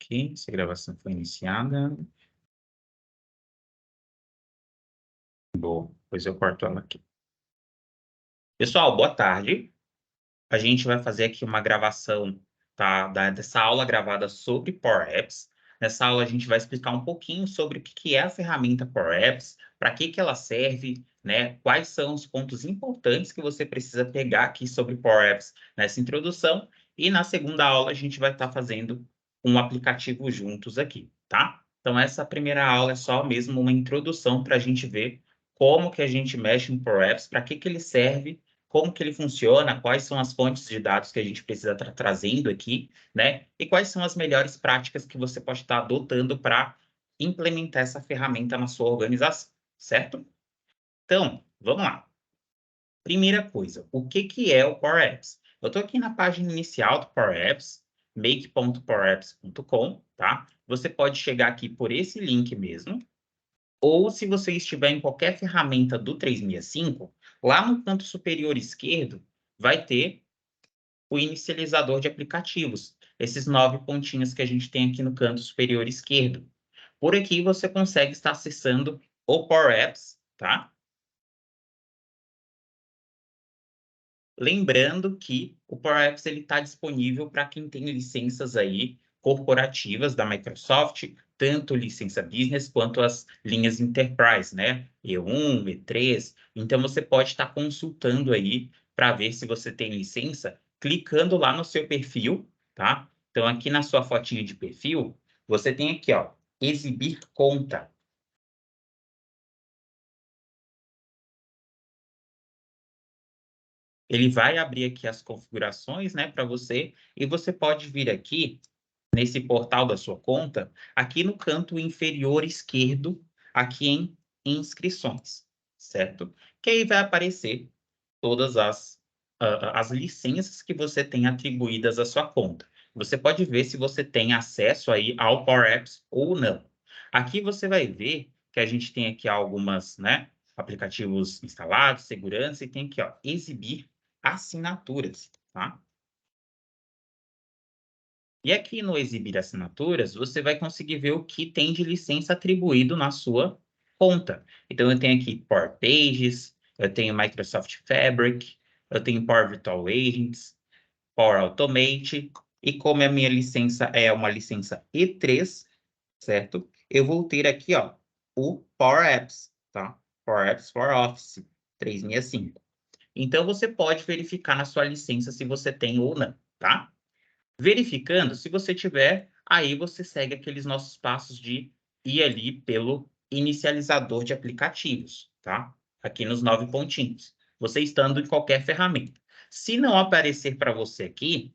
Ok, essa gravação foi iniciada. Boa, depois eu corto ela aqui. Pessoal, boa tarde. A gente vai fazer aqui uma gravação, tá, dessa aula gravada sobre Power Apps. Nessa aula a gente vai explicar um pouquinho sobre o que é a ferramenta Power Apps, para que ela serve, né? Quais são os pontos importantes que você precisa pegar aqui sobre Power Apps nessa introdução. E na segunda aula a gente vai estar fazendo um aplicativo juntos aqui, tá? Então essa primeira aula é só mesmo uma introdução para a gente ver como que a gente mexe no Power Apps, para que ele serve, como que ele funciona, quais são as fontes de dados que a gente precisa estar trazendo aqui, né? E quais são as melhores práticas que você pode estar adotando para implementar essa ferramenta na sua organização, certo? Então, vamos lá. Primeira coisa, o que é o Power Apps? Eu estou aqui na página inicial do Power Apps, make.powerapps.com, tá? Você pode chegar aqui por esse link mesmo, ou se você estiver em qualquer ferramenta do 365, lá no canto superior esquerdo, vai ter o inicializador de aplicativos, esses 9 pontinhos que a gente tem aqui no canto superior esquerdo. Por aqui você consegue estar acessando o Power Apps, tá? Lembrando que o Power Apps está disponível para quem tem licenças aí corporativas da Microsoft, tanto licença Business quanto as linhas Enterprise, né? E1, E3. Então, você pode estar consultando aí para ver se você tem licença, clicando lá no seu perfil, tá? Então, aqui na sua fotinha de perfil, você tem aqui, ó, exibir conta. Ele vai abrir aqui as configurações, né, para você, e você pode vir aqui nesse portal da sua conta, aqui no canto inferior esquerdo, aqui em inscrições, certo? Que aí vai aparecer todas as licenças que você tem atribuídas à sua conta. Você pode ver se você tem acesso aí ao Power Apps ou não. Aqui você vai ver que a gente tem aqui algumas, né, aplicativos instalados, segurança, e tem aqui, ó, exibir assinaturas, tá? E aqui no exibir assinaturas, você vai conseguir ver o que tem de licença atribuído na sua conta. Então, eu tenho aqui Power Pages, eu tenho Microsoft Fabric, eu tenho Power Virtual Agents, Power Automate, e como a minha licença é uma licença E3, certo? Eu vou ter aqui, ó, o Power Apps, tá? Power Apps for Office 365. Então, você pode verificar na sua licença se você tem ou não, tá? Verificando, se você tiver, aí você segue aqueles nossos passos de ir ali pelo inicializador de aplicativos, tá? Aqui nos 9 pontinhos. Você estando em qualquer ferramenta. Se não aparecer para você aqui,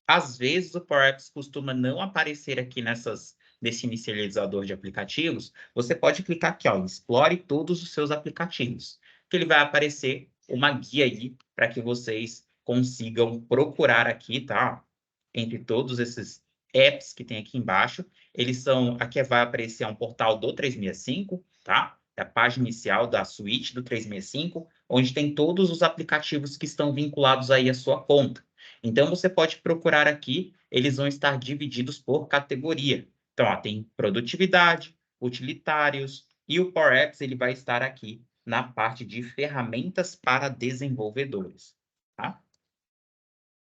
às vezes o Power Apps costuma não aparecer aqui nesse inicializador de aplicativos. Você pode clicar aqui, ó, explore todos os seus aplicativos, que ele vai aparecer uma guia aí para que vocês consigam procurar aqui, tá? Entre todos esses apps que tem aqui embaixo, aqui vai aparecer um portal do 365, tá? É a página inicial da suíte do 365, onde tem todos os aplicativos que estão vinculados aí à sua conta. Então, você pode procurar aqui, eles vão estar divididos por categoria. Então, ó, tem produtividade, utilitários, e o Power Apps ele vai estar aqui na parte de ferramentas para desenvolvedores, tá?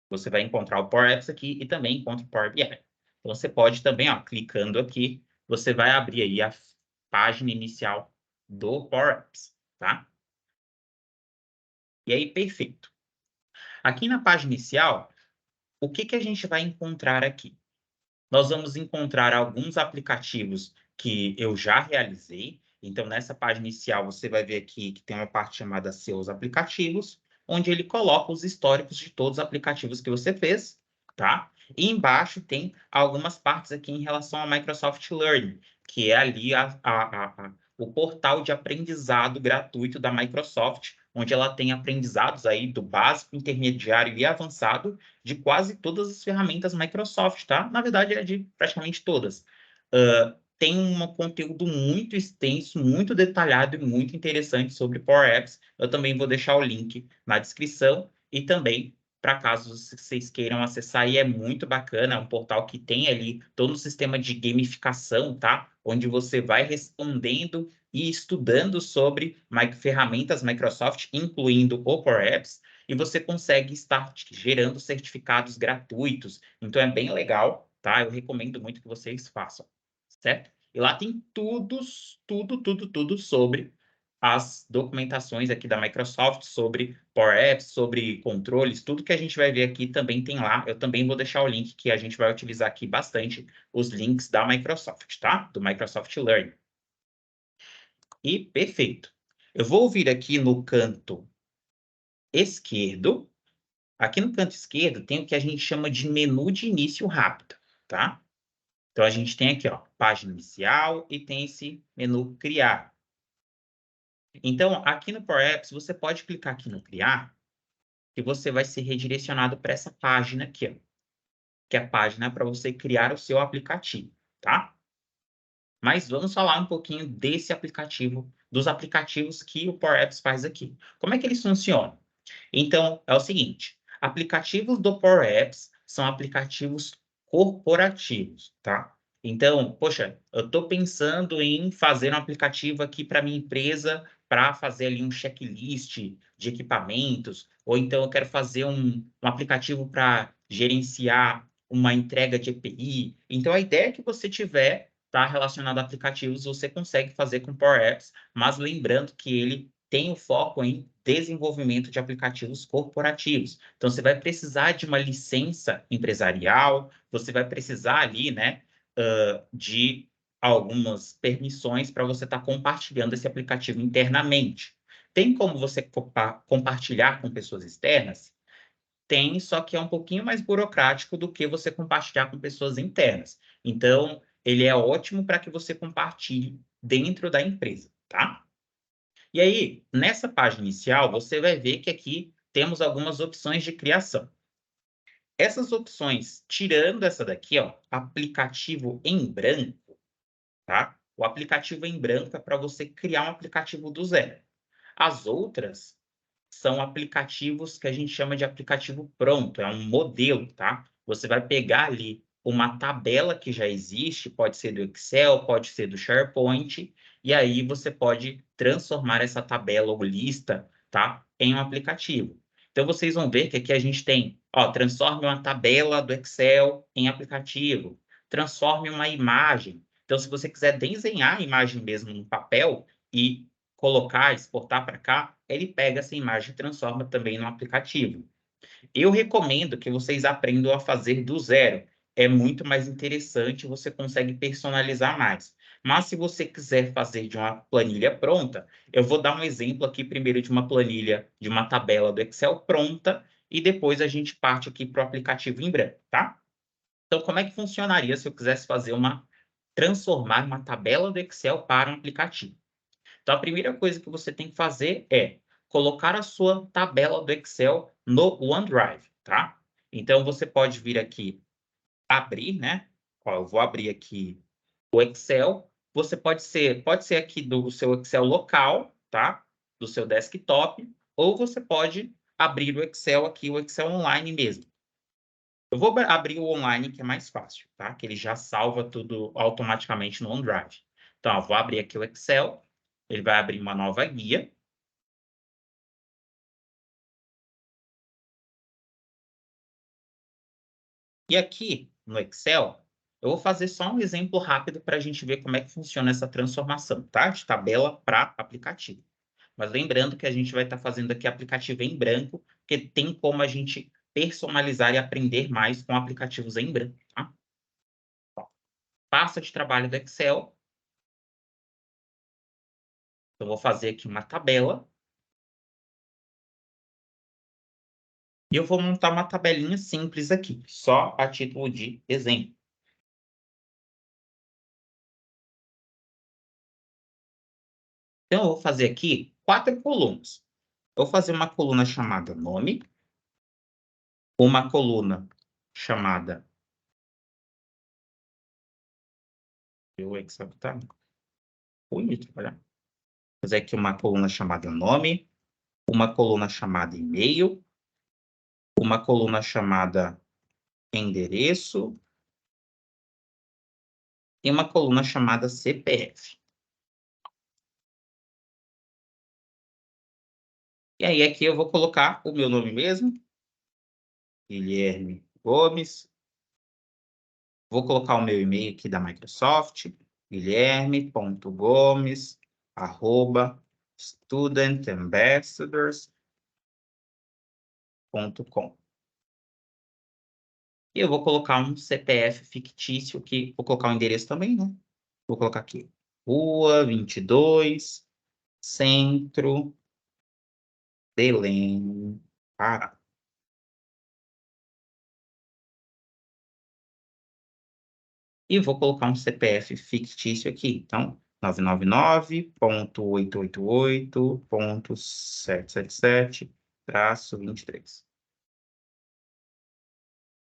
Você vai encontrar o Power Apps aqui e também encontra o Power BI. Então, você pode também, ó, clicando aqui, você vai abrir aí a página inicial do Power Apps, tá? E aí, perfeito. Aqui na página inicial, o que a gente vai encontrar aqui? Nós vamos encontrar alguns aplicativos que eu já realizei. Então, nessa página inicial, você vai ver aqui que tem uma parte chamada Seus Aplicativos, onde ele coloca os históricos de todos os aplicativos que você fez, tá? E embaixo tem algumas partes aqui em relação ao Microsoft Learning, que é ali o portal de aprendizado gratuito da Microsoft, onde ela tem aprendizados aí do básico, intermediário e avançado de quase todas as ferramentas Microsoft, tá? Na verdade, é de praticamente todas. Tem um conteúdo muito extenso, muito detalhado e muito interessante sobre Power Apps. Eu também vou deixar o link na descrição e também para caso vocês queiram acessar, e é muito bacana, é um portal que tem ali todo um sistema de gamificação, tá? Onde você vai respondendo e estudando sobre ferramentas Microsoft, incluindo o Power Apps, e você consegue estar gerando certificados gratuitos. Então, é bem legal, tá? Eu recomendo muito que vocês façam, certo? E lá tem tudo sobre as documentações aqui da Microsoft, sobre Power Apps, sobre controles, tudo que a gente vai ver aqui também tem lá. Eu também vou deixar o link que a gente vai utilizar aqui bastante, os links da Microsoft, tá? Do Microsoft Learning. E perfeito. Eu vou vir aqui no canto esquerdo. Aqui no canto esquerdo tem o que a gente chama de menu de início rápido, tá? Então, a gente tem aqui, ó, página inicial e tem esse menu criar. Então, aqui no Power Apps, você pode clicar aqui no criar, que você vai ser redirecionado para essa página aqui, ó, que é a página para você criar o seu aplicativo, tá? Mas vamos falar um pouquinho desse aplicativo, dos aplicativos que o Power Apps faz aqui. Como é que eles funcionam? Então, é o seguinte, aplicativos do Power Apps são aplicativos corporativos, tá? Então, poxa, eu estou pensando em fazer um aplicativo aqui para minha empresa para fazer ali um checklist de equipamentos, ou então eu quero fazer um aplicativo para gerenciar uma entrega de EPI. Então, a ideia que você tiver está relacionada a aplicativos, você consegue fazer com Power Apps, mas lembrando que ele tem o foco em desenvolvimento de aplicativos corporativos. Então, você vai precisar de uma licença empresarial, você vai precisar ali, né, de algumas permissões para você estar compartilhando esse aplicativo internamente. Tem como você compartilhar com pessoas externas? Tem, só que é um pouquinho mais burocrático do que você compartilhar com pessoas internas. Então, ele é ótimo para que você compartilhe dentro da empresa, tá? E aí, nessa página inicial, você vai ver que aqui temos algumas opções de criação. Essas opções, tirando essa daqui, ó, aplicativo em branco, tá? O aplicativo em branco é para você criar um aplicativo do zero. As outras são aplicativos que a gente chama de aplicativo pronto, é um modelo, tá? Você vai pegar ali uma tabela que já existe, pode ser do Excel, pode ser do SharePoint, e aí você pode transformar essa tabela ou lista, tá, em um aplicativo. Então, vocês vão ver que aqui a gente tem, ó, transforme uma tabela do Excel em aplicativo, transforme uma imagem. Então, se você quiser desenhar a imagem mesmo no papel e colocar, exportar para cá, ele pega essa imagem e transforma também no aplicativo. Eu recomendo que vocês aprendam a fazer do zero. É muito mais interessante, você consegue personalizar mais. Mas se você quiser fazer de uma planilha pronta, eu vou dar um exemplo aqui primeiro de uma planilha, de uma tabela do Excel pronta, e depois a gente parte aqui para o aplicativo em branco, tá? Então, como é que funcionaria se eu quisesse fazer transformar uma tabela do Excel para um aplicativo? Então, a primeira coisa que você tem que fazer é colocar a sua tabela do Excel no OneDrive, tá? Então, você pode vir aqui, abrir, né? Ó, eu vou abrir aqui o Excel. Você pode ser aqui do seu Excel local, tá? Do seu desktop, ou você pode abrir o Excel aqui, o Excel online mesmo. Eu vou abrir o online, que é mais fácil, tá? Que ele já salva tudo automaticamente no OneDrive. Então, eu vou abrir aqui o Excel, ele vai abrir uma nova guia. E aqui no Excel, eu vou fazer só um exemplo rápido para a gente ver como é que funciona essa transformação, tá? De tabela para aplicativo. Mas lembrando que a gente vai estar fazendo aqui aplicativo em branco, porque tem como a gente personalizar e aprender mais com aplicativos em branco, tá? Pasta de trabalho do Excel. Eu vou fazer aqui uma tabela. E eu vou montar uma tabelinha simples aqui, só a título de exemplo. Então, eu vou fazer aqui 4 colunas. Eu vou fazer uma coluna chamada nome, uma coluna chamada... O Excel tá ruim de trabalhar. Vou fazer aqui uma coluna chamada nome, uma coluna chamada e-mail, uma coluna chamada endereço e uma coluna chamada CPF. E aí aqui eu vou colocar o meu nome mesmo, Guilherme Gomes. Vou colocar o meu e-mail aqui da Microsoft, guilherme.gomes@studentambassadors.com. E eu vou colocar um CPF fictício aqui. Vou colocar o endereço também, né? Vou colocar aqui. Rua 22, Centro, Belém, Pará. E vou colocar um CPF fictício aqui. Então, 999.888.777-23.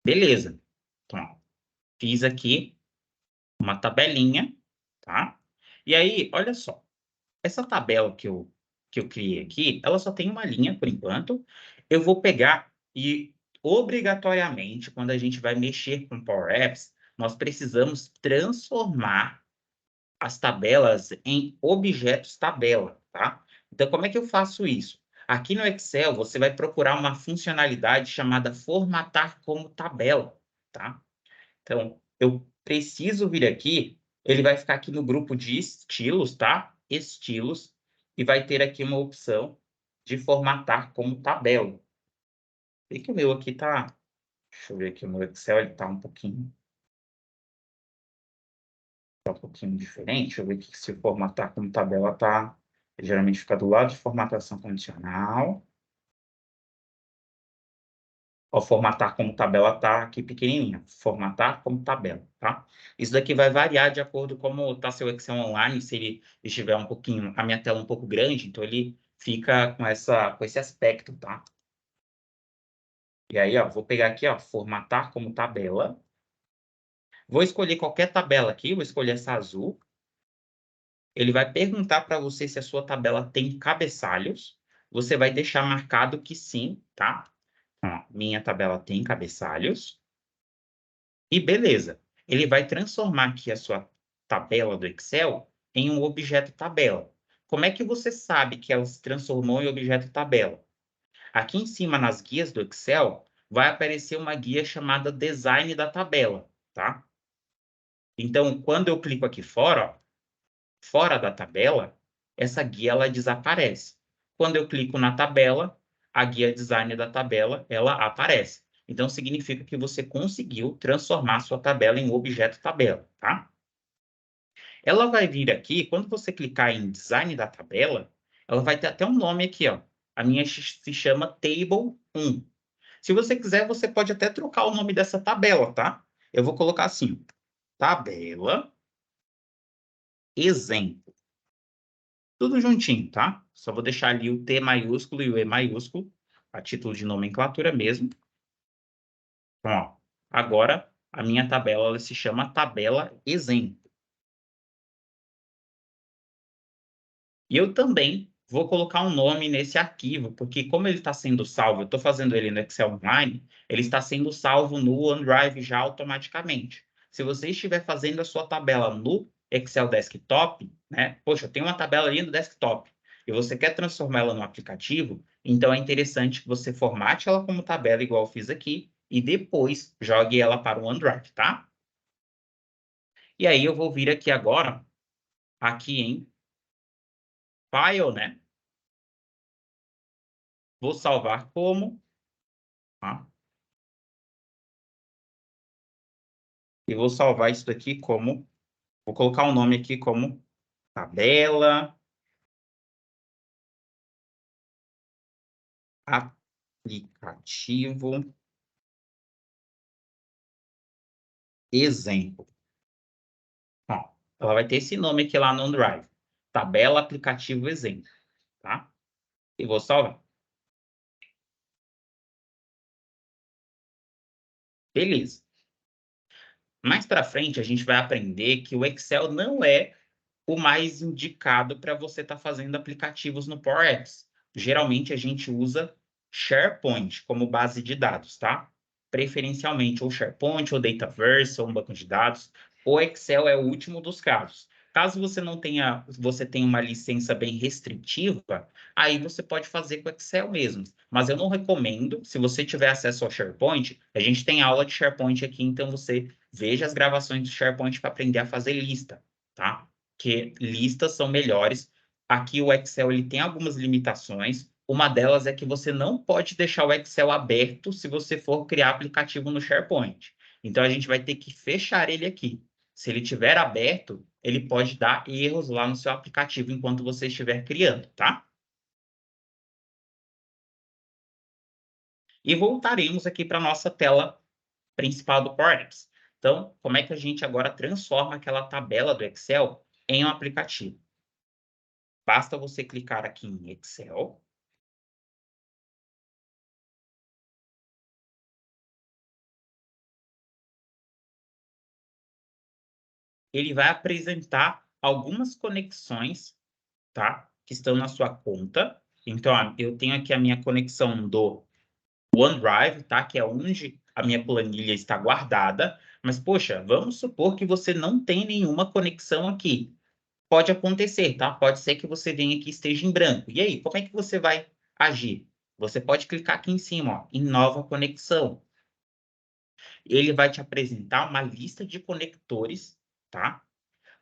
Beleza. Então, ó, fiz aqui uma tabelinha, tá? E aí, olha só. Essa tabela que eu criei aqui, ela só tem uma linha por enquanto. Eu vou pegar e, obrigatoriamente, quando a gente vai mexer com Power Apps, nós precisamos transformar as tabelas em objetos tabela, tá? Então, como é que eu faço isso? Aqui no Excel, você vai procurar uma funcionalidade chamada formatar como tabela, tá? Então, eu preciso vir aqui, ele vai ficar aqui no grupo de estilos, tá? Estilos, e vai ter aqui uma opção de formatar como tabela. Vê que o meu aqui tá... Deixa eu ver aqui, o meu Excel, ele tá um pouquinho diferente. Deixa eu ver aqui se formatar como tabela tá... Ele geralmente fica do lado de formatação condicional. Ó, formatar como tabela tá aqui pequenininha. Formatar como tabela, tá? Isso daqui vai variar de acordo com como tá seu Excel online. Se ele estiver um pouquinho, a minha tela um pouco grande, então ele fica com esse aspecto, tá? E aí, ó, vou pegar aqui, ó, formatar como tabela. Vou escolher qualquer tabela aqui, vou escolher essa azul. Ele vai perguntar para você se a sua tabela tem cabeçalhos. Você vai deixar marcado que sim, tá? Ó, minha tabela tem cabeçalhos. E beleza. Ele vai transformar aqui a sua tabela do Excel em um objeto tabela. Como é que você sabe que ela se transformou em objeto tabela? Aqui em cima, nas guias do Excel, vai aparecer uma guia chamada Design da Tabela, tá? Então, quando eu clico aqui fora, ó, fora da tabela, essa guia ela desaparece. Quando eu clico na tabela, a guia design da tabela ela aparece. Então, significa que você conseguiu transformar sua tabela em um objeto tabela, tá? Ela vai vir aqui, quando você clicar em design da tabela, ela vai ter até um nome aqui, ó. A minha se chama Table 1. Se você quiser, você pode até trocar o nome dessa tabela, tá? Eu vou colocar assim, tabela exemplo. Tudo juntinho, tá? Só vou deixar ali o T maiúsculo e o E maiúsculo, a título de nomenclatura mesmo. Então, ó, agora a minha tabela ela se chama tabela exemplo. E eu também vou colocar um nome nesse arquivo, porque como ele está sendo salvo, eu estou fazendo ele no Excel Online, ele está sendo salvo no OneDrive já automaticamente. Se você estiver fazendo a sua tabela no Excel Desktop, né? Poxa, eu tenho uma tabela ali no desktop, e você quer transformá-la no aplicativo, então é interessante que você formate ela como tabela, igual eu fiz aqui, e depois jogue ela para o OneDrive, tá? E aí eu vou vir aqui agora, aqui em File, né? Vou salvar como, tá? E vou salvar isso daqui como, vou colocar um nome aqui como tabela aplicativo exemplo. Ó, ela vai ter esse nome aqui lá no OneDrive. Tabela aplicativo exemplo, tá? E vou salvar. Beleza. Mais para frente, a gente vai aprender que o Excel não é o mais indicado para você estar fazendo aplicativos no Power Apps. Geralmente, a gente usa SharePoint como base de dados, tá? Preferencialmente ou SharePoint, ou Dataverse, ou um banco de dados. O Excel é o último dos casos. Caso você não tenha, você tenha uma licença bem restritiva, aí você pode fazer com o Excel mesmo. Mas eu não recomendo, se você tiver acesso ao SharePoint, a gente tem aula de SharePoint aqui, então você veja as gravações do SharePoint para aprender a fazer lista, tá? Que listas são melhores. Aqui o Excel ele tem algumas limitações. Uma delas é que você não pode deixar o Excel aberto se você for criar aplicativo no SharePoint. Então, a gente vai ter que fechar ele aqui. Se ele estiver aberto, ele pode dar erros lá no seu aplicativo enquanto você estiver criando, tá? E voltaremos aqui para a nossa tela principal do Power Apps. Então, como é que a gente agora transforma aquela tabela do Excel em um aplicativo? Basta você clicar aqui em Excel. Ele vai apresentar algumas conexões, tá? Que estão na sua conta. Então, ó, eu tenho aqui a minha conexão do OneDrive, tá? Que é onde a minha planilha está guardada. Mas, poxa, vamos supor que você não tem nenhuma conexão aqui. Pode acontecer, tá? Pode ser que você venha aqui e esteja em branco. E aí, como é que você vai agir? Você pode clicar aqui em cima, ó, em nova conexão. Ele vai te apresentar uma lista de conectores, tá?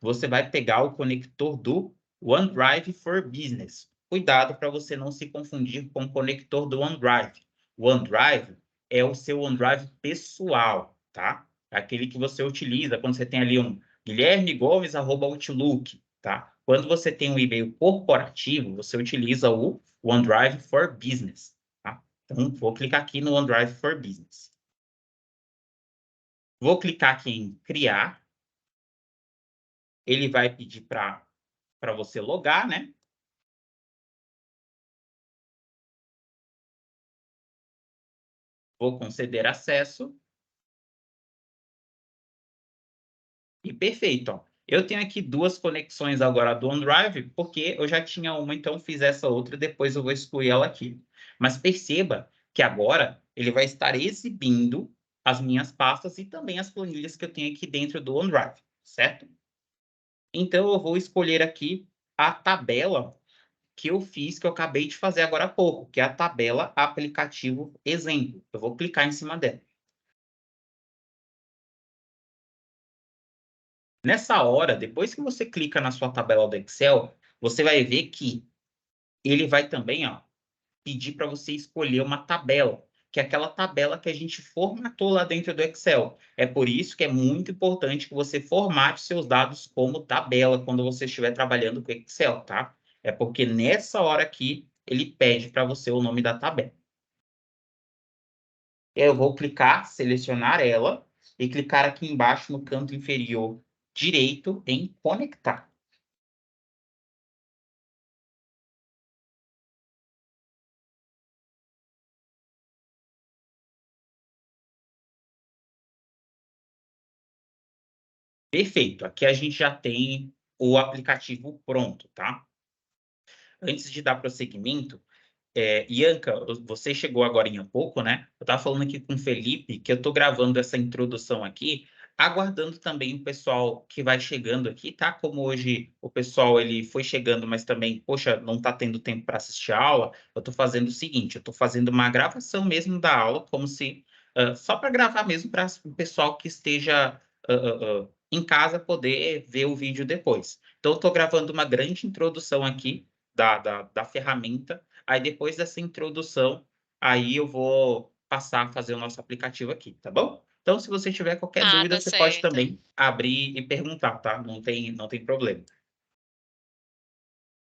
Você vai pegar o conector do OneDrive for Business. Cuidado para você não se confundir com o conector do OneDrive. O OneDrive é o seu OneDrive pessoal, tá? Aquele que você utiliza quando você tem ali um guilhermegomes@outlook, tá? Quando você tem um e-mail corporativo, você utiliza o OneDrive for Business, tá? Então, vou clicar aqui no OneDrive for Business. Vou clicar aqui em criar. Ele vai pedir para você logar, né? Vou conceder acesso. E perfeito, ó. Eu tenho aqui duas conexões agora do OneDrive, porque eu já tinha uma, então fiz essa outra, depois eu vou excluir ela aqui. Mas perceba que agora ele vai estar exibindo as minhas pastas e também as planilhas que eu tenho aqui dentro do OneDrive, certo? Então eu vou escolher aqui a tabela que eu fiz, que eu acabei de fazer agora há pouco, que é a tabela aplicativo exemplo. Eu vou clicar em cima dela. Nessa hora, depois que você clica na sua tabela do Excel, você vai ver que ele vai também, ó, pedir para você escolher uma tabela, que é aquela tabela que a gente formatou lá dentro do Excel. É por isso que é muito importante que você formate seus dados como tabela quando você estiver trabalhando com Excel, tá? É porque nessa hora aqui ele pede para você o nome da tabela. Eu vou clicar, selecionar ela e clicar aqui embaixo no canto inferior direito em conectar. Perfeito. Aqui a gente já tem o aplicativo pronto, tá? Antes de dar prosseguimento, Ianca, você chegou agora há pouco, né? Eu estava falando aqui com o Felipe que eu estou gravando essa introdução aqui, aguardando também o pessoal que vai chegando aqui, tá? Como hoje o pessoal ele foi chegando, mas também, poxa, não está tendo tempo para assistir a aula, eu estou fazendo o seguinte, eu estou fazendo uma gravação mesmo da aula, como se só para gravar mesmo para o pessoal que esteja em casa poder ver o vídeo depois. Então, eu estou gravando uma grande introdução aqui da ferramenta. Aí, depois dessa introdução, aí eu vou passar a fazer o nosso aplicativo aqui, tá bom? Então, se você tiver qualquer Ah, dúvida, tá você pode certo. também abrir e perguntar, tá? Não tem problema.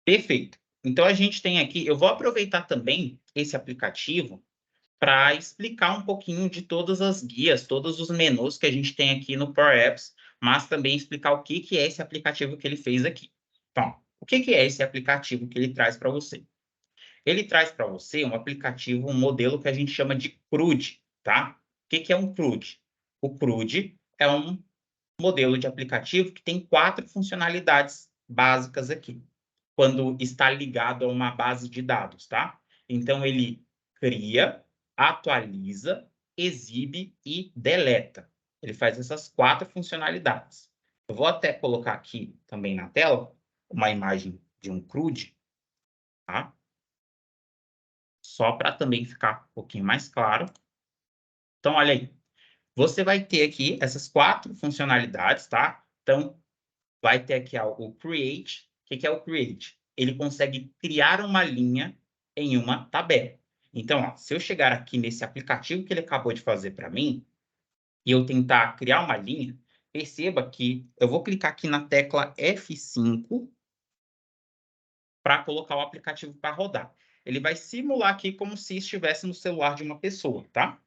Perfeito. Então, a gente tem aqui, eu vou aproveitar também esse aplicativo para explicar um pouquinho de todas as guias, todos os menus que a gente tem aqui no Power Apps, mas também explicar o que que é esse aplicativo que ele fez aqui. Então, o que que é esse aplicativo que ele traz para você? Ele traz para você um aplicativo, um modelo que a gente chama de CRUD, tá? O que que é um CRUD? O CRUD é um modelo de aplicativo que tem 4 funcionalidades básicas aqui, quando está ligado a uma base de dados, tá? Então, ele cria, atualiza, exibe e deleta. Ele faz essas 4 funcionalidades. Eu vou até colocar aqui também na tela uma imagem de um CRUD, tá? Só para também ficar um pouquinho mais claro. Então, olha aí. Você vai ter aqui essas 4 funcionalidades, tá? Então, vai ter aqui o create. O que é o create? Ele consegue criar uma linha em uma tabela. Então, ó, se eu chegar aqui nesse aplicativo que ele acabou de fazer para mim, e eu tentar criar uma linha, perceba que eu vou clicar aqui na tecla F5 para colocar o aplicativo para rodar. Ele vai simular aqui como se estivesse no celular de uma pessoa, tá?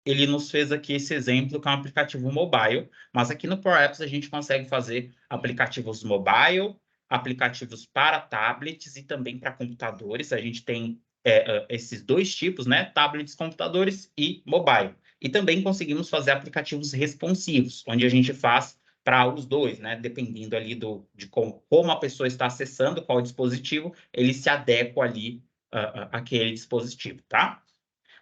Ele nos fez aqui esse exemplo que é um aplicativo mobile, mas aqui no Power Apps a gente consegue fazer aplicativos mobile, aplicativos para tablets e também para computadores. A gente tem esses 2 tipos, né? Tablets, computadores e mobile. E também conseguimos fazer aplicativos responsivos, onde a gente faz para os 2, né? Dependendo ali de como a pessoa está acessando qual dispositivo, ele se adequa ali àquele dispositivo, tá?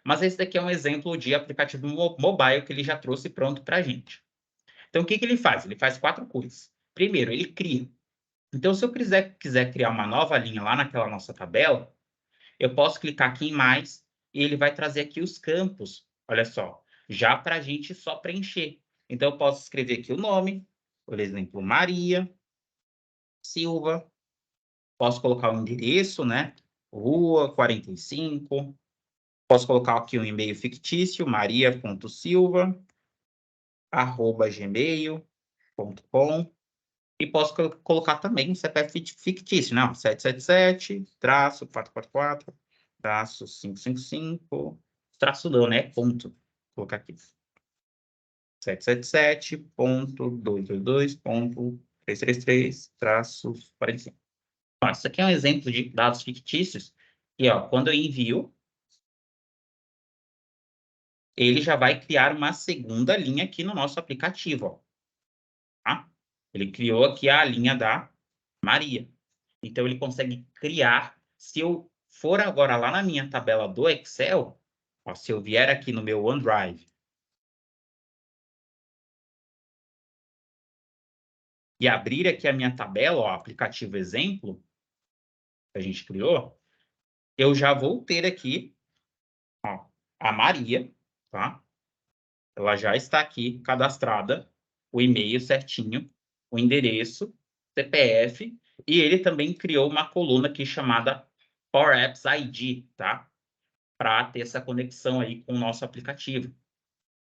Mas esse daqui é um exemplo de aplicativo mobile que ele já trouxe pronto para a gente. Então, o que ele faz? Ele faz 4 coisas. Primeiro, ele cria. Então, se eu quiser criar uma nova linha lá naquela nossa tabela, eu posso clicar aqui em mais e ele vai trazer aqui os campos, olha só, já para a gente só preencher. Então, eu posso escrever aqui o nome, por exemplo, Maria Silva. Posso colocar o endereço, né? Rua 45. Posso colocar aqui um e-mail fictício, maria.silva@gmail.com. E posso colocar também um CPF fictício, não? 777-444-555, traço não, né? Ponto. Vou colocar aqui. 777.222.333-45. Isso aqui é um exemplo de dados fictícios. E, ó, quando eu envio, ele já vai criar uma segunda linha aqui no nosso aplicativo, ó. Tá? Ele criou aqui a linha da Maria. Então, ele consegue criar. Se eu for agora lá na minha tabela do Excel, ó, se eu vier aqui no meu OneDrive e abrir aqui a minha tabela, ó, aplicativo exemplo, que a gente criou, eu já vou ter aqui, ó, a Maria, tá? Ela já está aqui cadastrada, o e-mail certinho, o endereço, CPF, e ele também criou uma coluna aqui chamada Power Apps ID, tá? Para ter essa conexão aí com o nosso aplicativo.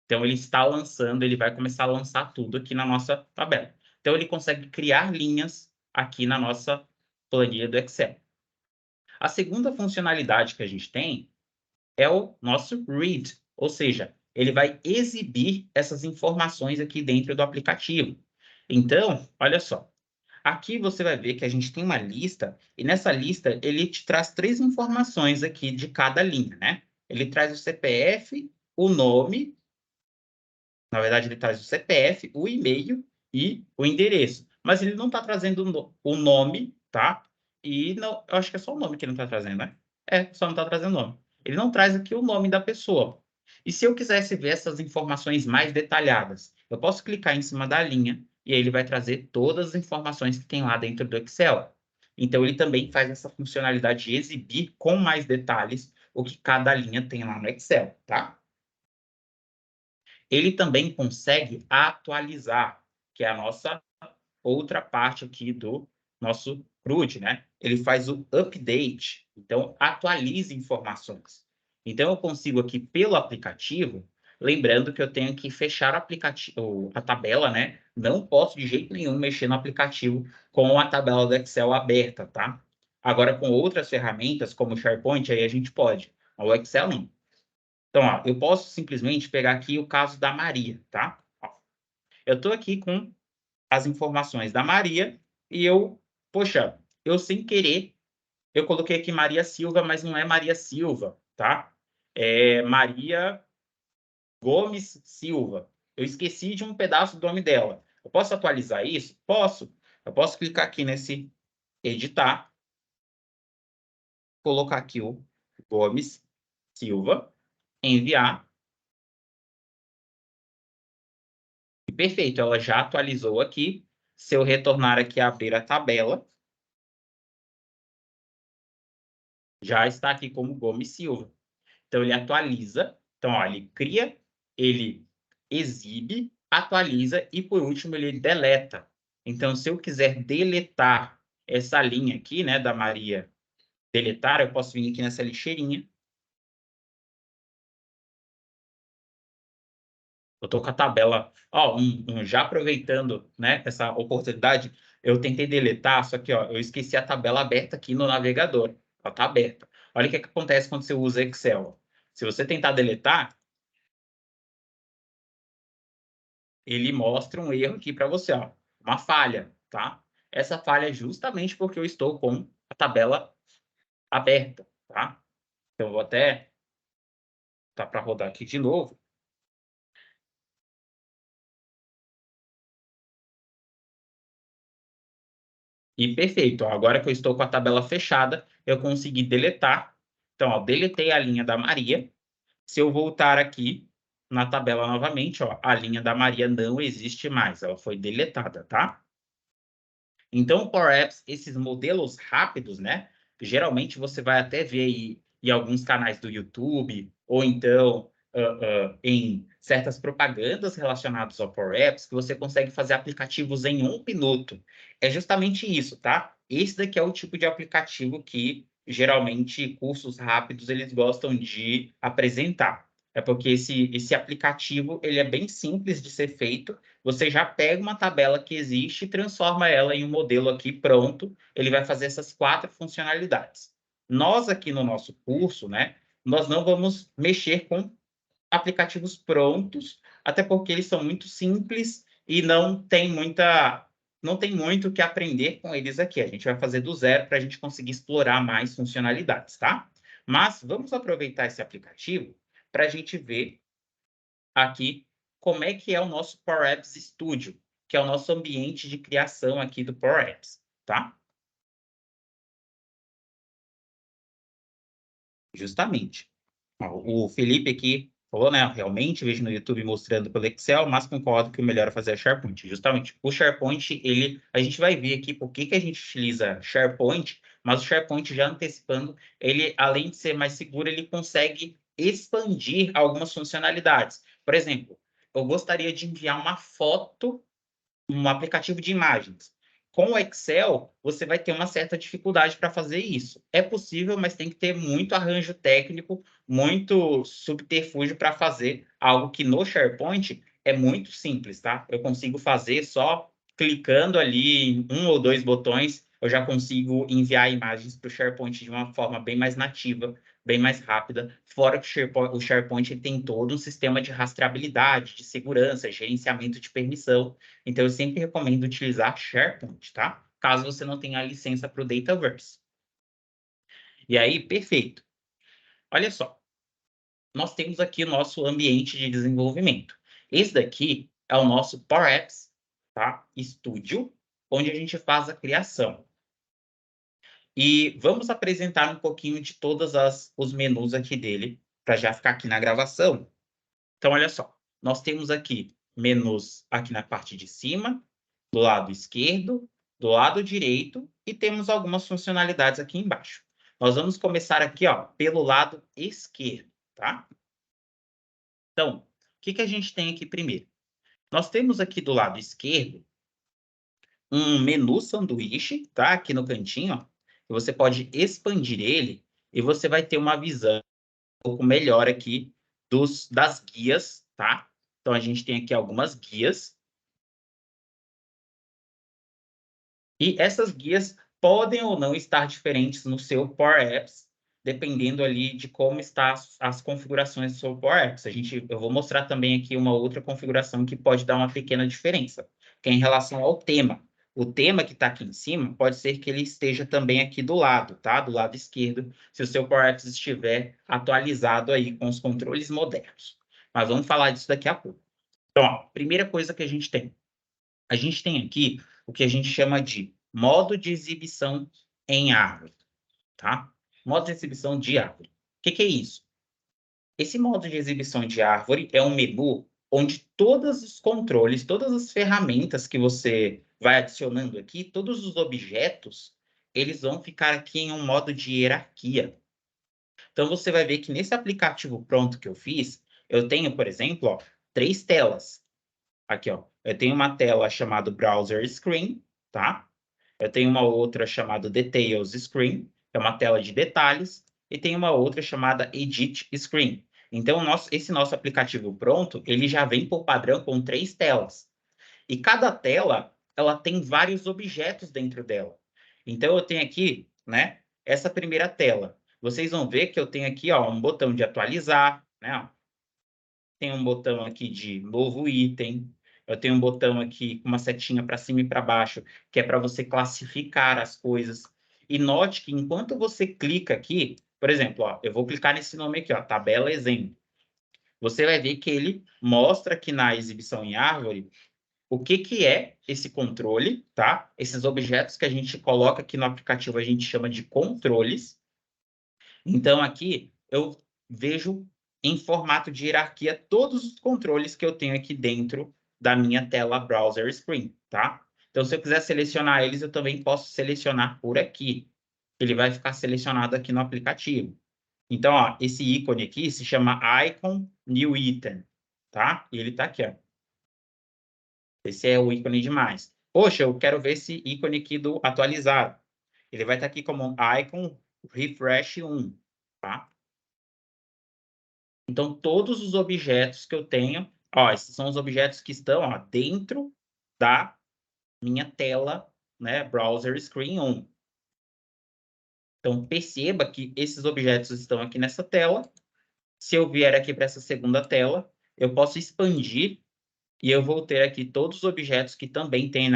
Então, ele está lançando, ele vai começar a lançar tudo aqui na nossa tabela. Então, ele consegue criar linhas aqui na nossa planilha do Excel. A segunda funcionalidade que a gente tem é o nosso read, ou seja, ele vai exibir essas informações aqui dentro do aplicativo. Então, olha só, aqui você vai ver que a gente tem uma lista, e nessa lista ele te traz 3 informações aqui de cada linha, né? Ele traz o CPF, o nome, na verdade ele traz o CPF, o e-mail e o endereço. Mas ele não está trazendo o nome, tá? E não, eu acho que é só o nome que ele não está trazendo, né? Só não está trazendo o nome. Ele não traz aqui o nome da pessoa. E se eu quisesse ver essas informações mais detalhadas, eu posso clicar em cima da linha e aí ele vai trazer todas as informações que tem lá dentro do Excel. Então, ele também faz essa funcionalidade de exibir com mais detalhes o que cada linha tem lá no Excel, tá? Ele também consegue atualizar, que é a nossa outra parte aqui do nosso CRUD, né? Ele faz o update, então atualiza informações. Então eu consigo aqui pelo aplicativo, lembrando que eu tenho que fechar o aplicativo, a tabela, né? Não posso de jeito nenhum mexer no aplicativo com a tabela do Excel aberta, tá? Agora com outras ferramentas como o SharePoint, aí a gente pode. O Excel não. Então, ó, eu posso simplesmente pegar aqui o caso da Maria, tá? Ó, eu estou aqui com as informações da Maria e poxa, eu sem querer, eu coloquei aqui Maria Silva, mas não é Maria Silva, tá? É Maria Gomes Silva. Eu esqueci de um pedaço do nome dela. Eu posso atualizar isso? Posso. Eu posso clicar aqui nesse editar, colocar aqui o Gomes Silva, enviar. E perfeito, ela já atualizou aqui. Se eu retornar aqui a abrir a tabela, já está aqui como Gomes Silva. Então, ele atualiza. Então, ó, ele cria, ele exibe, atualiza e, por último, ele deleta. Então, se eu quiser deletar essa linha aqui, né, da Maria, deletar, eu posso vir aqui nessa lixeirinha. Eu estou com a tabela, ó, já aproveitando, né, essa oportunidade, eu tentei deletar, só que, ó, eu esqueci a tabela aberta aqui no navegador. Ela está aberta. Olha o que acontece quando você usa Excel. Se você tentar deletar, ele mostra um erro aqui para você, ó, uma falha, tá? Essa falha é justamente porque eu estou com a tabela aberta, tá? Então, eu vou até tá para rodar aqui de novo. E perfeito, ó, agora que eu estou com a tabela fechada, eu consegui deletar. Então, ó, deletei a linha da Maria. Se eu voltar aqui na tabela novamente, ó, a linha da Maria não existe mais, ela foi deletada, tá? Então, o Power Apps, esses modelos rápidos, né? Geralmente você vai até ver aí em alguns canais do YouTube, ou então em certas propagandas relacionadas ao Power Apps, que você consegue fazer aplicativos em 1 minuto. É justamente isso, tá? Esse daqui é o tipo de aplicativo que geralmente cursos rápidos eles gostam de apresentar. É porque esse aplicativo ele é bem simples de ser feito. Você já pega uma tabela que existe e transforma ela em um modelo aqui pronto. Ele vai fazer essas 4 funcionalidades. Nós aqui no nosso curso, né, nós não vamos mexer com aplicativos prontos, até porque eles são muito simples e não tem muito o que aprender com eles aqui. A gente vai fazer do zero para a gente conseguir explorar mais funcionalidades, tá? Mas vamos aproveitar esse aplicativo para a gente ver aqui como é que é o nosso Power Apps Studio, que é o nosso ambiente de criação aqui do Power Apps, tá? Justamente. Ó, o Felipe aqui falou, né? Realmente vejo no YouTube mostrando pelo Excel, mas concordo que o melhor é fazer é SharePoint. Justamente. O SharePoint, a gente vai ver aqui por que que a gente utiliza SharePoint, mas o SharePoint, já antecipando, ele, além de ser mais seguro, ele consegue expandir algumas funcionalidades. Por exemplo, eu gostaria de enviar uma foto, um aplicativo de imagens. Com o Excel, você vai ter uma certa dificuldade para fazer isso. É possível, mas tem que ter muito arranjo técnico, muito subterfúgio para fazer algo que no SharePoint é muito simples, tá? Eu consigo fazer só clicando ali em 1 ou 2 botões, eu já consigo enviar imagens para o SharePoint de uma forma bem mais nativa, bem mais rápida. Fora que o SharePoint ele tem todo um sistema de rastreabilidade, de segurança, gerenciamento de permissão. Então, eu sempre recomendo utilizar SharePoint, tá? Caso você não tenha a licença para o Dataverse. E aí, perfeito. Olha só, nós temos aqui o nosso ambiente de desenvolvimento. Esse daqui é o nosso Power Apps, tá? Studio, onde a gente faz a criação. E vamos apresentar um pouquinho de todos os menus aqui dele, para já ficar aqui na gravação. Então, olha só, nós temos aqui menus aqui na parte de cima, do lado esquerdo, do lado direito, e temos algumas funcionalidades aqui embaixo. Nós vamos começar aqui, ó, pelo lado esquerdo, tá? Então, o que que a gente tem aqui primeiro? Nós temos aqui do lado esquerdo um menu sanduíche, tá? Aqui no cantinho, ó. E você pode expandir ele e você vai ter uma visão um pouco melhor aqui das guias, tá? Então, a gente tem aqui algumas guias. E essas guias podem ou não estar diferentes no seu Power Apps, dependendo ali de como estão as configurações do seu Power Apps. Eu vou mostrar também aqui uma outra configuração que pode dar uma pequena diferença, que é em relação ao tema. O tema que está aqui em cima pode ser que ele esteja também aqui do lado, tá? Do lado esquerdo, se o seu Power Apps estiver atualizado aí com os controles modernos. Mas vamos falar disso daqui a pouco. Então, ó, primeira coisa que a gente tem aqui o que a gente chama de modo de exibição em árvore, tá? Modo de exibição de árvore. O que que é isso? Esse modo de exibição de árvore é um menu onde todos os controles, todas as ferramentas que você vai adicionando aqui, todos os objetos, eles vão ficar aqui em um modo de hierarquia. Então, você vai ver que nesse aplicativo pronto que eu fiz, eu tenho, por exemplo, ó, 3 telas. Aqui, ó, eu tenho uma tela chamada Browser Screen, tá? Eu tenho uma outra chamada Details Screen, que é uma tela de detalhes, e tem uma outra chamada Edit Screen. Então, esse nosso aplicativo pronto, ele já vem por padrão com 3 telas. E cada tela, ela tem vários objetos dentro dela. Então, eu tenho aqui, né, essa primeira tela. Vocês vão ver que eu tenho aqui, ó, um botão de atualizar, né? Tem um botão aqui de novo item. Eu tenho um botão aqui com uma setinha para cima e para baixo, que é para você classificar as coisas. E note que enquanto você clica aqui, por exemplo, ó, eu vou clicar nesse nome aqui, ó, tabela exemplo. Você vai ver que ele mostra aqui na exibição em árvore o que que é esse controle, tá? Esses objetos que a gente coloca aqui no aplicativo, a gente chama de controles. Então, aqui eu vejo em formato de hierarquia todos os controles que eu tenho aqui dentro da minha tela Browser Screen, tá? Então, se eu quiser selecionar eles, eu também posso selecionar por aqui. Ele vai ficar selecionado aqui no aplicativo. Então, ó, esse ícone aqui se chama Icon New Item, tá? E ele tá aqui, ó. Esse é o ícone de mais. Poxa, eu quero ver esse ícone aqui do atualizado. Ele vai estar aqui como Icon Refresh 1, tá? Então, todos os objetos que eu tenho, ó, esses são os objetos que estão, ó, dentro da minha tela, né, Browser Screen 1. Então, perceba que esses objetos estão aqui nessa tela. Se eu vier aqui para essa segunda tela, eu posso expandir e eu vou ter aqui todos os objetos que também tem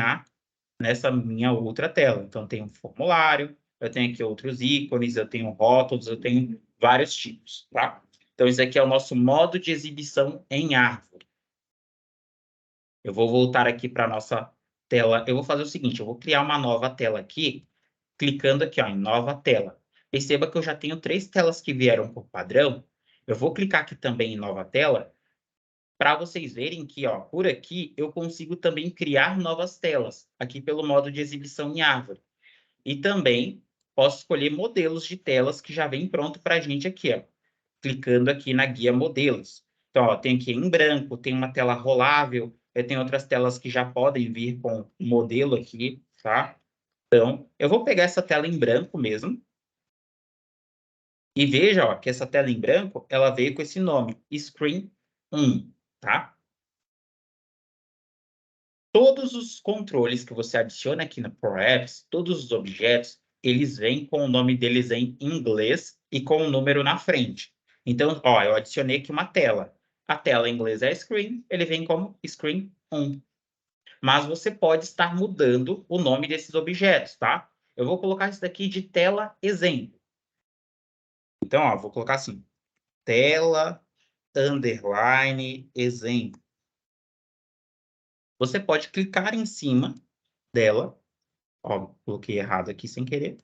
nessa minha outra tela. Então, tem um formulário, eu tenho aqui outros ícones, eu tenho rótulos, eu tenho vários tipos, tá? Então, isso aqui é o nosso modo de exibição em árvore. Eu vou voltar aqui para a nossa tela. Eu vou fazer o seguinte, eu vou criar uma nova tela aqui, clicando aqui, ó, em nova tela. Perceba que eu já tenho 3 telas que vieram por padrão. Eu vou clicar aqui também em nova tela, para vocês verem que, ó, por aqui, eu consigo também criar novas telas, aqui pelo modo de exibição em árvore. E também posso escolher modelos de telas que já vem pronto para a gente aqui, ó, clicando aqui na guia modelos. Então, ó, tem aqui em branco, tem uma tela rolável, eu tenho outras telas que já podem vir com modelo aqui, tá? Então, eu vou pegar essa tela em branco mesmo. E veja, ó, que essa tela em branco, ela veio com esse nome, Screen 1, tá? Todos os controles que você adiciona aqui na Power Apps, todos os objetos, eles vêm com o nome deles em inglês e com o número na frente. Então, ó, eu adicionei aqui uma tela. A tela em inglês é Screen, ele vem como Screen 1. Mas você pode estar mudando o nome desses objetos, tá? Eu vou colocar isso daqui de tela exemplo. Então, ó, vou colocar assim, tela underline exemplo. Você pode clicar em cima dela. Ó, coloquei errado aqui sem querer.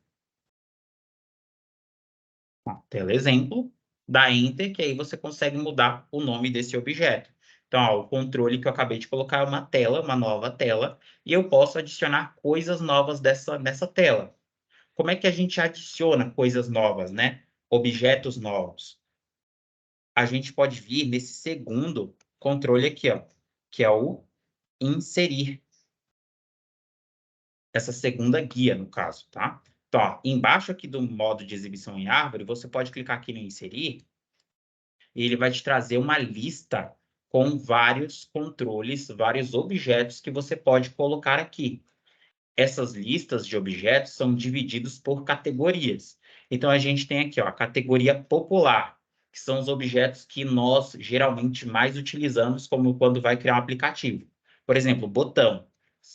Ó, tela exemplo, dá Enter, que aí você consegue mudar o nome desse objeto. Então, ó, o controle que eu acabei de colocar é uma tela, uma nova tela, e eu posso adicionar coisas novas nessa tela. Como é que a gente adiciona coisas novas, né? Objetos novos. A gente pode vir nesse segundo controle aqui, ó, que é o inserir. Essa segunda guia, no caso, tá? Então, ó, embaixo aqui do modo de exibição em árvore, você pode clicar aqui no inserir e ele vai te trazer uma lista com vários controles, vários objetos que você pode colocar aqui. Essas listas de objetos são divididos por categorias. Então, a gente tem aqui, ó, a categoria popular, que são os objetos que nós geralmente mais utilizamos como quando vai criar um aplicativo. Por exemplo, botão.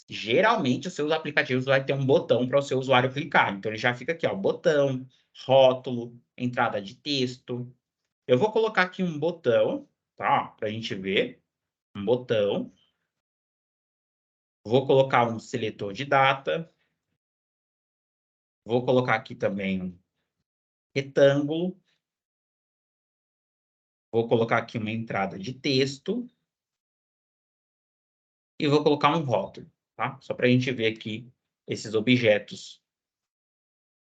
Geralmente, os seus aplicativos vai ter um botão para o seu usuário clicar. Então, ele já fica aqui, ó, botão, rótulo, entrada de texto. Eu vou colocar aqui um botão, tá? Para a gente ver. Um botão. Vou colocar um seletor de data. Vou colocar aqui também um retângulo. Vou colocar aqui uma entrada de texto e vou colocar um rótulo, tá? Só para a gente ver aqui esses objetos.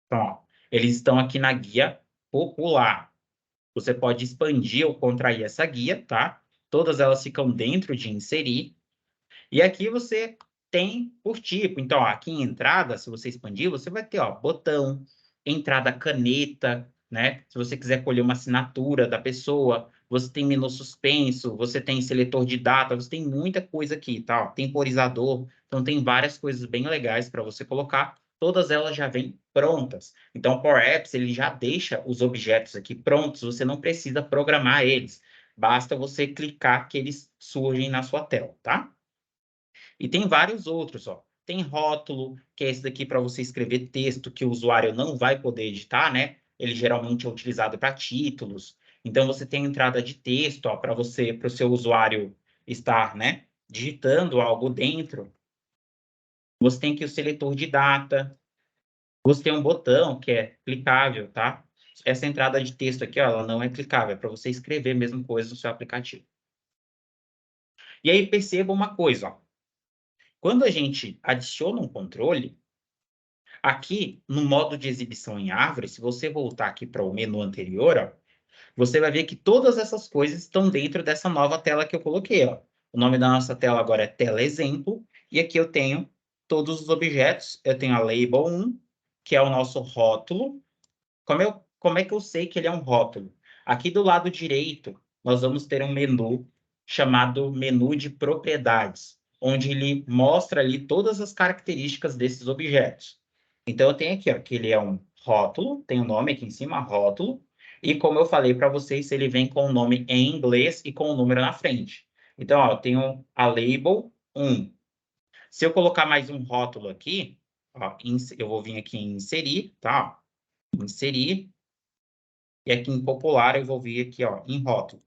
Então, ó, eles estão aqui na guia popular. Você pode expandir ou contrair essa guia, tá? Todas elas ficam dentro de inserir. E aqui você tem por tipo. Então, ó, aqui em entrada, se você expandir, você vai ter, ó, botão, entrada caneta, né? Se você quiser colher uma assinatura da pessoa, você tem menu suspenso, você tem seletor de data, você tem muita coisa aqui, tá? Ó, temporizador. Então, tem várias coisas bem legais para você colocar. Todas elas já vêm prontas. Então, o Power Apps, ele já deixa os objetos aqui prontos, você não precisa programar eles. Basta você clicar que eles surgem na sua tela, tá? E tem vários outros, ó. Tem rótulo, que é esse daqui para você escrever texto que o usuário não vai poder editar, né? Ele geralmente é utilizado para títulos. Então você tem entrada de texto, ó, para você, para o seu usuário estar, né, digitando algo dentro. Você tem aqui o seletor de data. Você tem um botão que é clicável, tá? Essa entrada de texto aqui, ó, ela não é clicável, é para você escrever mesmo coisa no seu aplicativo. E aí perceba uma coisa, ó. Quando a gente adiciona um controle, aqui, no modo de exibição em árvore, se você voltar aqui para o menu anterior, ó, você vai ver que todas essas coisas estão dentro dessa nova tela que eu coloquei, ó. O nome da nossa tela agora é tela exemplo, e aqui eu tenho todos os objetos. Eu tenho a label 1, que é o nosso rótulo. Como é que eu sei que ele é um rótulo? Aqui do lado direito, nós vamos ter um menu chamado menu de propriedades, onde ele mostra ali todas as características desses objetos. Então, eu tenho aqui, ó, que ele é um rótulo, tem o nome aqui em cima, rótulo, e como eu falei para vocês, ele vem com o nome em inglês e com o número na frente. Então, ó, eu tenho a label 1. Se eu colocar mais um rótulo aqui, ó, eu vou vir aqui em inserir, tá? Inserir, e aqui em popular eu vou vir aqui, ó, em rótulo.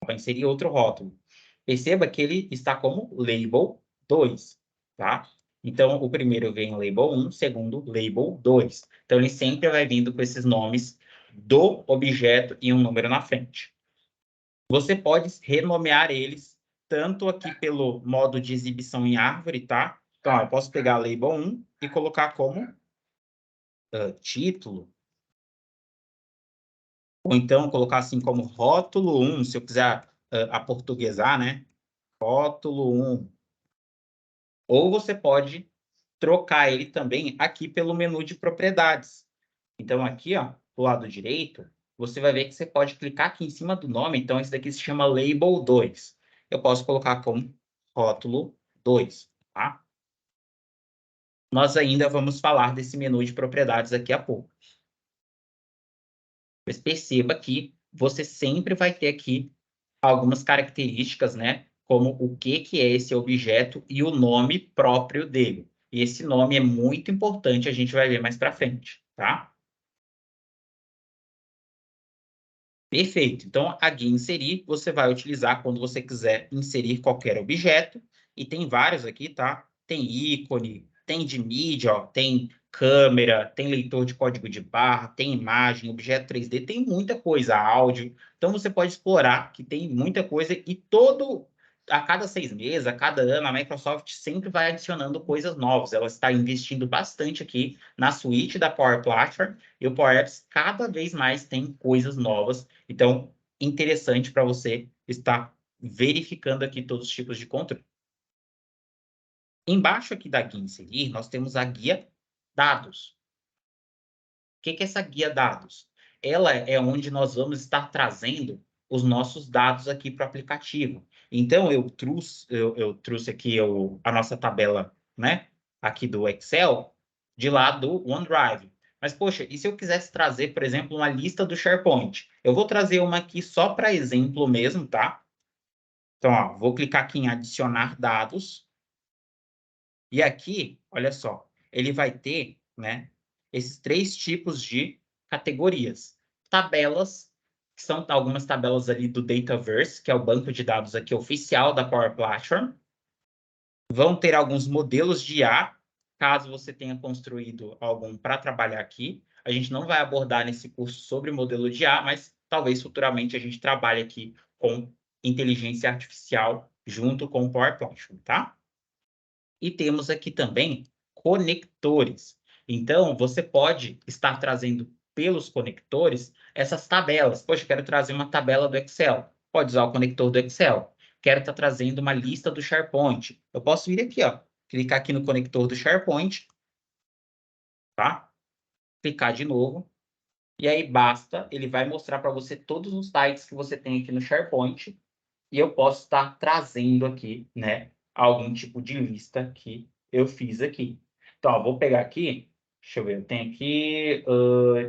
Para inserir outro rótulo. Perceba que ele está como label 2, tá? Então, o primeiro vem label 1, o segundo label 2. Então, ele sempre vai vindo com esses nomes do objeto e um número na frente. Você pode renomear eles tanto aqui pelo modo de exibição em árvore, tá? Então, ó, eu posso pegar label 1 e colocar como título, ou então colocar assim como rótulo 1, se eu quiser aportuguesar, né? Rótulo 1. Ou você pode trocar ele também aqui pelo menu de propriedades. Então, aqui, ó, do lado direito, você vai ver que você pode clicar aqui em cima do nome. Então, esse daqui se chama Label 2. Eu posso colocar como rótulo 2, tá? Nós ainda vamos falar desse menu de propriedades daqui a pouco. Mas perceba que você sempre vai ter aqui algumas características, né? Como o que é esse objeto e o nome próprio dele. E esse nome é muito importante, a gente vai ver mais para frente, tá? Perfeito. Então, a guia inserir, você vai utilizar quando você quiser inserir qualquer objeto. E tem vários aqui, tá? Tem ícone, tem de mídia, ó, tem câmera, tem leitor de código de barra, tem imagem, objeto 3D, tem muita coisa, áudio. Então, você pode explorar, que tem muita coisa. E a cada 6 meses, a cada ano, a Microsoft sempre vai adicionando coisas novas. Ela está investindo bastante aqui na suíte da Power Platform. E o Power Apps cada vez mais tem coisas novas. Então, interessante para você estar verificando aqui todos os tipos de controle. Embaixo aqui da guia inserir, nós temos a guia dados. O que é essa guia dados? Ela é onde nós vamos estar trazendo os nossos dados aqui para o aplicativo. Então, eu trouxe aqui a nossa tabela, né, aqui do Excel, de lá do OneDrive. Mas, poxa, e se eu quisesse trazer, por exemplo, uma lista do SharePoint? Eu vou trazer uma aqui só para exemplo mesmo, tá? Então, ó, vou clicar aqui em adicionar dados. E aqui, olha só, ele vai ter, né, esses 3 tipos de categorias. Tabelas, que são algumas tabelas ali do Dataverse, que é o banco de dados aqui oficial da Power Platform. Vão ter alguns modelos de IA, caso você tenha construído algum para trabalhar aqui. A gente não vai abordar nesse curso sobre modelo de IA, mas talvez futuramente a gente trabalhe aqui com inteligência artificial junto com o Power Platform, tá? E temos aqui também conectores. Então, você pode estar trazendo pelos conectores essas tabelas. Poxa, quero trazer uma tabela do Excel. Pode usar o conector do Excel. Quero estar trazendo uma lista do SharePoint. Eu posso vir aqui, ó, clicar aqui no conector do SharePoint, tá? Clicar de novo. E aí basta, ele vai mostrar para você todos os sites que você tem aqui no SharePoint. E eu posso estar trazendo aqui, né, algum tipo de lista que eu fiz aqui. Então, ó, vou pegar aqui, deixa eu ver, eu tenho aqui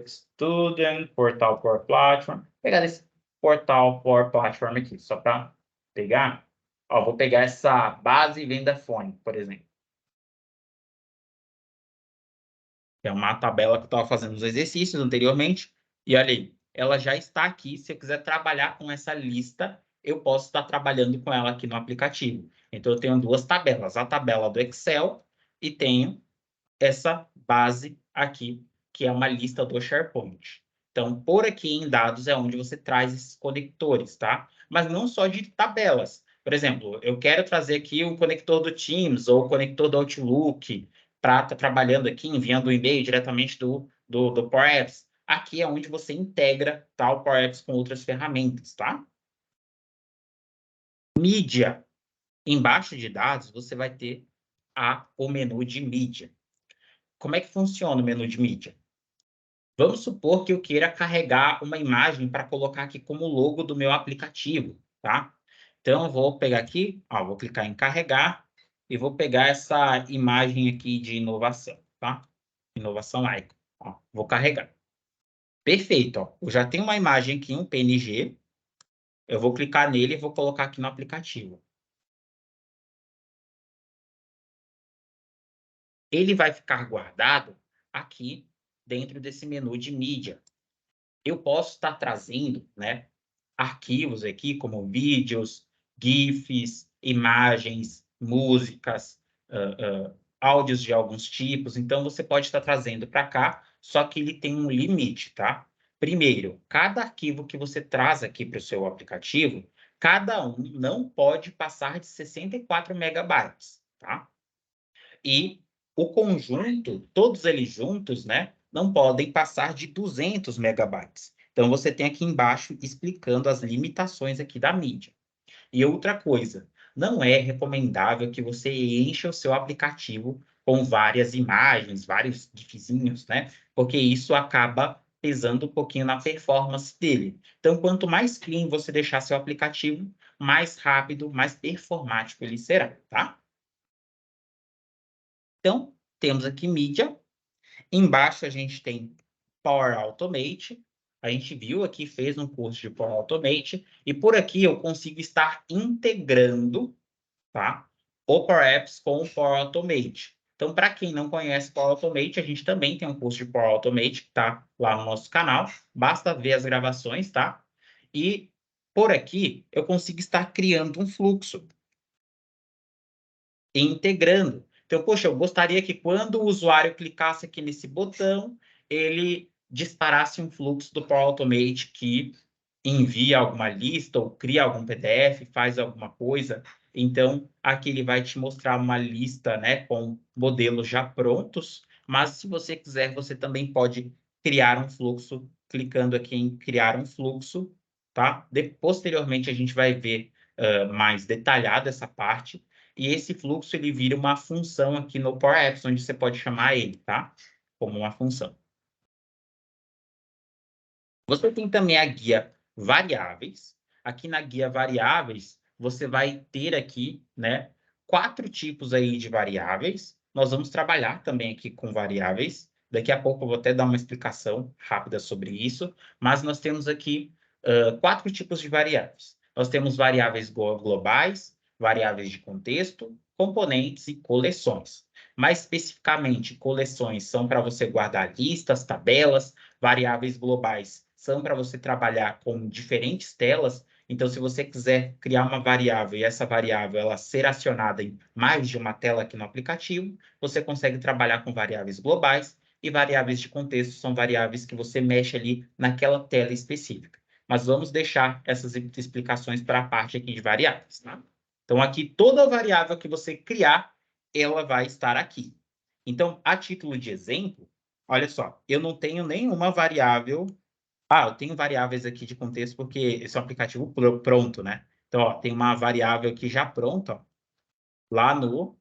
Student, Portal Power Platform. Vou pegar esse Portal Power Platform aqui, só para pegar. Ó, vou pegar essa base venda fone, por exemplo. Que é uma tabela que eu estava fazendo os exercícios anteriormente. E olha aí, ela já está aqui. Se eu quiser trabalhar com essa lista, eu posso estar trabalhando com ela aqui no aplicativo. Então, eu tenho duas tabelas. A tabela do Excel e tenho essa base aqui, que é uma lista do SharePoint. Então, por aqui em dados é onde você traz esses conectores, tá? Mas não só de tabelas. Por exemplo, eu quero trazer aqui o conector do Teams ou o conector do Outlook para estar trabalhando aqui, enviando o e-mail diretamente do Power Apps. Aqui é onde você integra o Power Apps com outras ferramentas, tá? Mídia. Embaixo de dados, você vai ter o menu de mídia. Como é que funciona o menu de mídia? Vamos supor que eu queira carregar uma imagem para colocar aqui como logo do meu aplicativo, tá? Então, eu vou pegar aqui, ó, vou clicar em carregar e vou pegar essa imagem aqui de inovação, tá? Inovação Icon. Ó, vou carregar. Perfeito, ó. Eu já tenho uma imagem aqui, um PNG. Eu vou clicar nele e vou colocar aqui no aplicativo. Ele vai ficar guardado aqui dentro desse menu de mídia. Eu posso estar trazendo, né, arquivos aqui, como vídeos, GIFs, imagens, músicas, áudios de alguns tipos. Então, você pode estar trazendo para cá, só que ele tem um limite, tá? Primeiro, cada arquivo que você traz aqui para o seu aplicativo, cada um não pode passar de 64 megabytes, tá? E o conjunto, todos eles juntos, né, não podem passar de 200 megabytes. Então, você tem aqui embaixo explicando as limitações aqui da mídia. E outra coisa, não é recomendável que você encha o seu aplicativo com várias imagens, vários gifzinhos, né? Porque isso acaba pesando um pouquinho na performance dele. Então, quanto mais clean você deixar seu aplicativo, mais rápido, mais performático ele será, tá? Então, temos aqui mídia. Embaixo a gente tem Power Automate. A gente viu aqui, fez um curso de Power Automate. E por aqui eu consigo estar integrando, tá, o Power Apps com o Power Automate. Então, para quem não conhece Power Automate, a gente também tem um curso de Power Automate que está lá no nosso canal. Basta ver as gravações, tá? E por aqui eu consigo estar criando um fluxo e integrando. Então, poxa, eu gostaria que quando o usuário clicasse aqui nesse botão, ele disparasse um fluxo do Power Automate que envia alguma lista ou cria algum PDF, faz alguma coisa. Então, aqui ele vai te mostrar uma lista, né, com modelos já prontos, mas se você quiser, você também pode criar um fluxo, clicando aqui em criar um fluxo, tá? Posteriormente, a gente vai ver mais detalhado essa parte, e esse fluxo ele vira uma função aqui no Power Apps, onde você pode chamar ele, tá? Como uma função. Você tem também a guia variáveis. Aqui na guia variáveis, você vai ter aqui, né, 4 tipos aí de variáveis. Nós vamos trabalhar também aqui com variáveis. Daqui a pouco eu vou até dar uma explicação rápida sobre isso. Mas nós temos aqui 4 tipos de variáveis. Nós temos variáveis globais, variáveis de contexto, componentes e coleções. Mais especificamente, coleções são para você guardar listas, tabelas, variáveis globais são para você trabalhar com diferentes telas. Então, se você quiser criar uma variável e essa variável ela ser acionada em mais de uma tela aqui no aplicativo, você consegue trabalhar com variáveis globais, e variáveis de contexto são variáveis que você mexe ali naquela tela específica. Mas vamos deixar essas explicações para a parte aqui de variáveis, tá? Então, aqui, toda variável que você criar, ela vai estar aqui. Então, a título de exemplo, olha só, eu não tenho nenhuma variável... eu tenho variáveis aqui de contexto porque esse é um aplicativo pronto, né? Então, ó, tem uma variável aqui já pronta, ó, lá no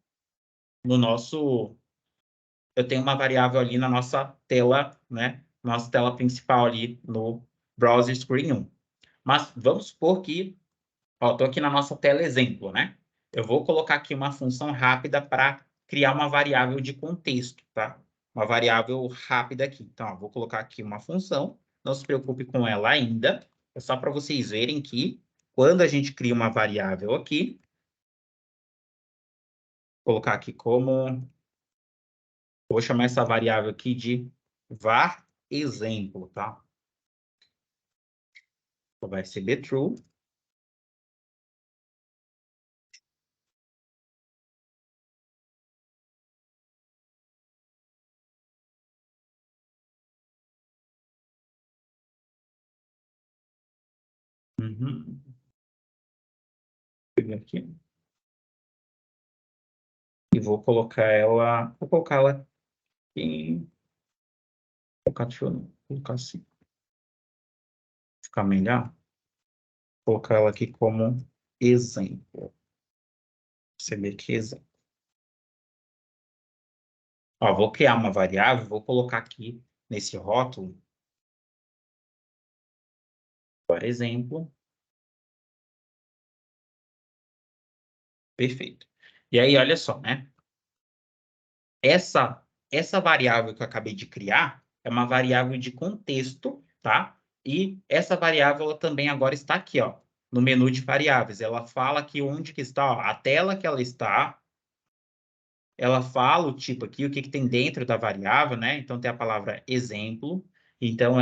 nosso... Eu tenho uma variável ali na nossa tela, né? Nossa tela principal ali no Browser Screen 1. Mas vamos supor que... estou aqui na nossa tela exemplo, né? Eu vou colocar aqui uma função rápida para criar uma variável de contexto, tá? Uma variável rápida aqui. Então, vou colocar aqui uma função. Não se preocupe com ela ainda. É só para vocês verem que quando a gente cria uma variável aqui, vou colocar aqui como... Vou chamar essa variável aqui de var exemplo, tá? Então, vai receber true. Uhum. Vou pegar aqui. E vou colocar ela... Vou colocar ela em... Deixa eu colocar assim. Ficar melhor. Vou colocar ela aqui como exemplo. Você vê que exemplo. Vou criar uma variável, vou colocar aqui nesse rótulo, por exemplo. Perfeito. E aí, olha só, né? Essa variável que eu acabei de criar é uma variável de contexto, tá? E essa variável ela também agora está aqui, ó, no menu de variáveis. Ela fala aqui onde que está, ó, a tela que ela está. Ela fala o tipo aqui, o que tem dentro da variável, né? Então, tem a palavra exemplo. Então,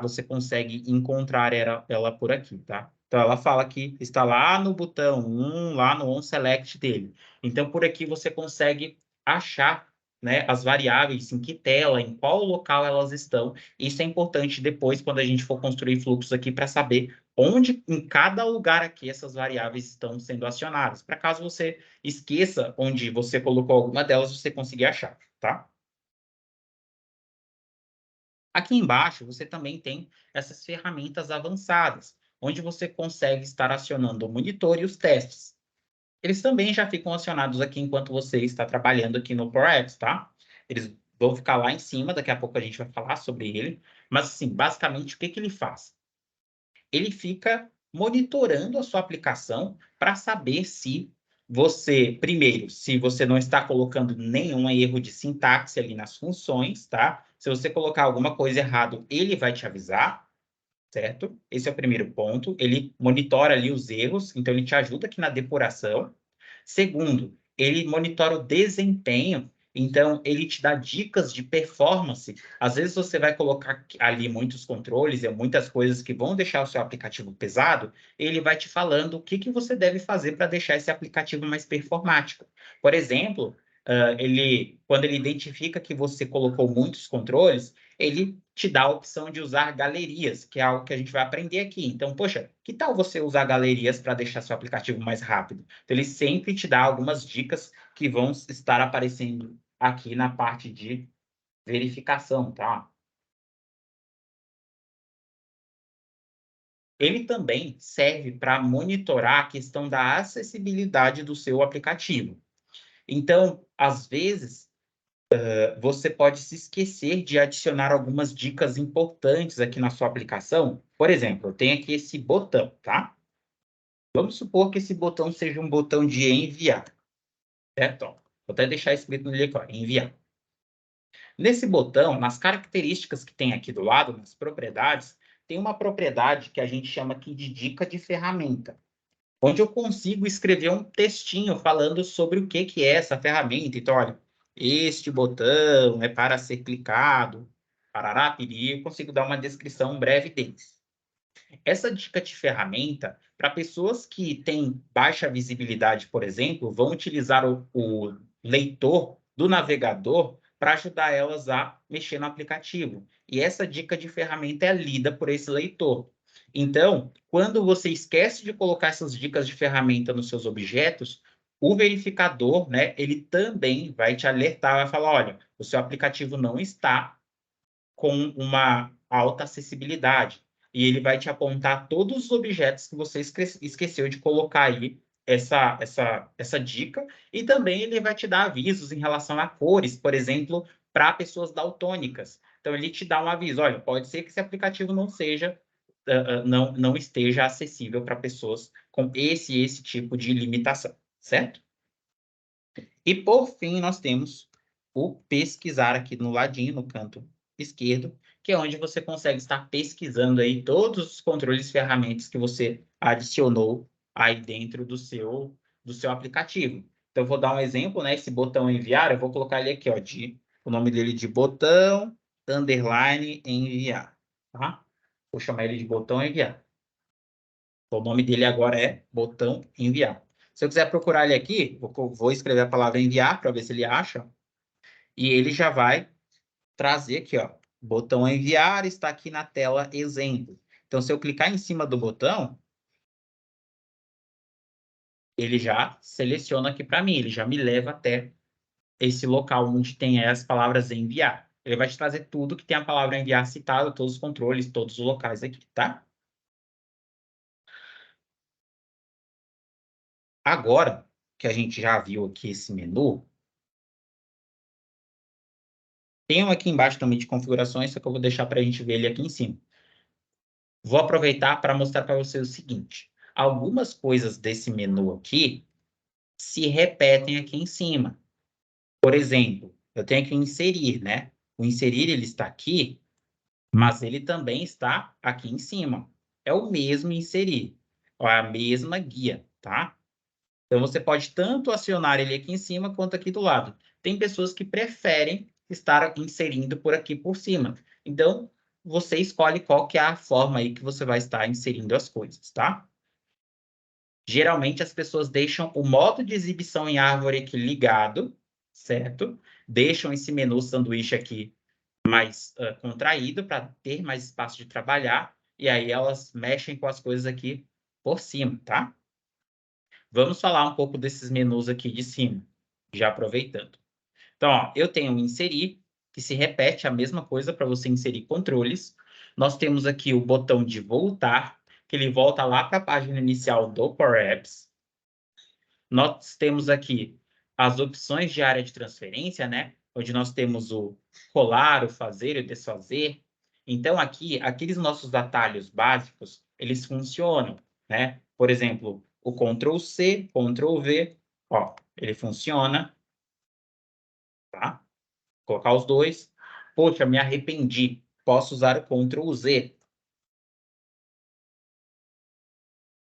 você consegue encontrar ela por aqui, tá? Então, ela fala que está lá no botão 1, lá no onSelect dele. Então, por aqui você consegue achar, né, as variáveis, em que tela, em qual local elas estão. Isso é importante depois, quando a gente for construir fluxos aqui, para saber onde, em cada lugar aqui, essas variáveis estão sendo acionadas. Para caso você esqueça onde você colocou alguma delas, você conseguir achar, tá? Aqui embaixo, você também tem essas ferramentas avançadas, onde você consegue estar acionando o monitor e os testes. Eles também já ficam acionados aqui enquanto você está trabalhando aqui no ProEx, tá? Eles vão ficar lá em cima, daqui a pouco a gente vai falar sobre ele. Mas, assim, basicamente, o que que ele faz? Ele fica monitorando a sua aplicação para saber se você, primeiro, se você não está colocando nenhum erro de sintaxe ali nas funções, tá? Se você colocar alguma coisa errada, ele vai te avisar, certo? Esse é o primeiro ponto. Ele monitora ali os erros, então ele te ajuda aqui na depuração. Segundo, ele monitora o desempenho, então ele te dá dicas de performance. Às vezes você vai colocar ali muitos controles e muitas coisas que vão deixar o seu aplicativo pesado, ele vai te falando o que você deve fazer para deixar esse aplicativo mais performático. Por exemplo, quando ele identifica que você colocou muitos controles, ele te dá a opção de usar galerias, que é algo que a gente vai aprender aqui. Então, poxa, que tal você usar galerias para deixar seu aplicativo mais rápido? Então, ele sempre te dá algumas dicas que vão estar aparecendo aqui na parte de verificação, tá? Ele também serve para monitorar a questão da acessibilidade do seu aplicativo. Então, às vezes, você pode se esquecer de adicionar algumas dicas importantes aqui na sua aplicação. Por exemplo, eu tenho aqui esse botão, tá? Vamos supor que esse botão seja um botão de enviar, certo? Vou até deixar escrito nele aqui, ó, enviar. Nesse botão, nas características que tem aqui do lado, nas propriedades, tem uma propriedade que a gente chama aqui de dica de ferramenta, onde eu consigo escrever um textinho falando sobre o que é essa ferramenta. Então, olha, este botão é para ser clicado, parará, piriri, eu consigo dar uma descrição breve deles. Essa dica de ferramenta, para pessoas que têm baixa visibilidade, por exemplo, vão utilizar o leitor do navegador para ajudar elas a mexer no aplicativo. E essa dica de ferramenta é lida por esse leitor. Então, quando você esquece de colocar essas dicas de ferramenta nos seus objetos, o verificador, né, ele também vai te alertar, vai falar, olha, o seu aplicativo não está com uma alta acessibilidade. E ele vai te apontar todos os objetos que você esqueceu de colocar aí essa dica. E também ele vai te dar avisos em relação a cores, por exemplo, para pessoas daltônicas. Então, ele te dá um aviso, olha, pode ser que esse aplicativo não seja, não esteja acessível para pessoas com esse tipo de limitação, certo? E, por fim, nós temos o pesquisar aqui no ladinho, no canto esquerdo, que é onde você consegue estar pesquisando aí todos os controles e ferramentas que você adicionou aí dentro do seu aplicativo. Então, eu vou dar um exemplo, né? Esse botão enviar, eu vou colocar ele aqui, ó, o nome dele de botão, underline, enviar, tá? Vou chamar ele de botão enviar. O nome dele agora é botão enviar. Se eu quiser procurar ele aqui, vou escrever a palavra enviar para ver se ele acha. E ele já vai trazer aqui, ó. Botão enviar está aqui na tela exemplo. Então, se eu clicar em cima do botão, ele já seleciona aqui para mim, ele já me leva até esse local onde tem as palavras enviar. Ele vai te trazer tudo que tem a palavra enviar citado, todos os controles, todos os locais aqui, tá? Agora que a gente já viu aqui esse menu, tem um aqui embaixo também de configurações, só que eu vou deixar para a gente ver ele aqui em cima. Vou aproveitar para mostrar para vocês o seguinte. Algumas coisas desse menu aqui se repetem aqui em cima. Por exemplo, eu tenho que inserir, né? O inserir, ele está aqui, mas ele também está aqui em cima. É o mesmo inserir, é a mesma guia, tá? Então, você pode tanto acionar ele aqui em cima quanto aqui do lado. Tem pessoas que preferem estar inserindo por aqui por cima. Então, você escolhe qual que é a forma aí que você vai estar inserindo as coisas, tá? Geralmente, as pessoas deixam o modo de exibição em árvore aqui ligado, certo? Deixam esse menu sanduíche aqui mais contraído para ter mais espaço de trabalhar. E aí, elas mexem com as coisas aqui por cima, tá? Vamos falar um pouco desses menus aqui de cima, já aproveitando. Então, ó, eu tenho o inserir, que se repete a mesma coisa para você inserir controles. Nós temos aqui o botão de voltar, que ele volta lá para a página inicial do Power Apps. Nós temos aqui as opções de área de transferência, né? Onde nós temos o colar, o fazer e o desfazer. Então, aqui, aqueles nossos atalhos básicos, eles funcionam, né? Por exemplo, o Ctrl+C, Ctrl+V, ó, ele funciona, tá? Vou colocar os dois. Poxa, me arrependi. Posso usar o Ctrl+Z.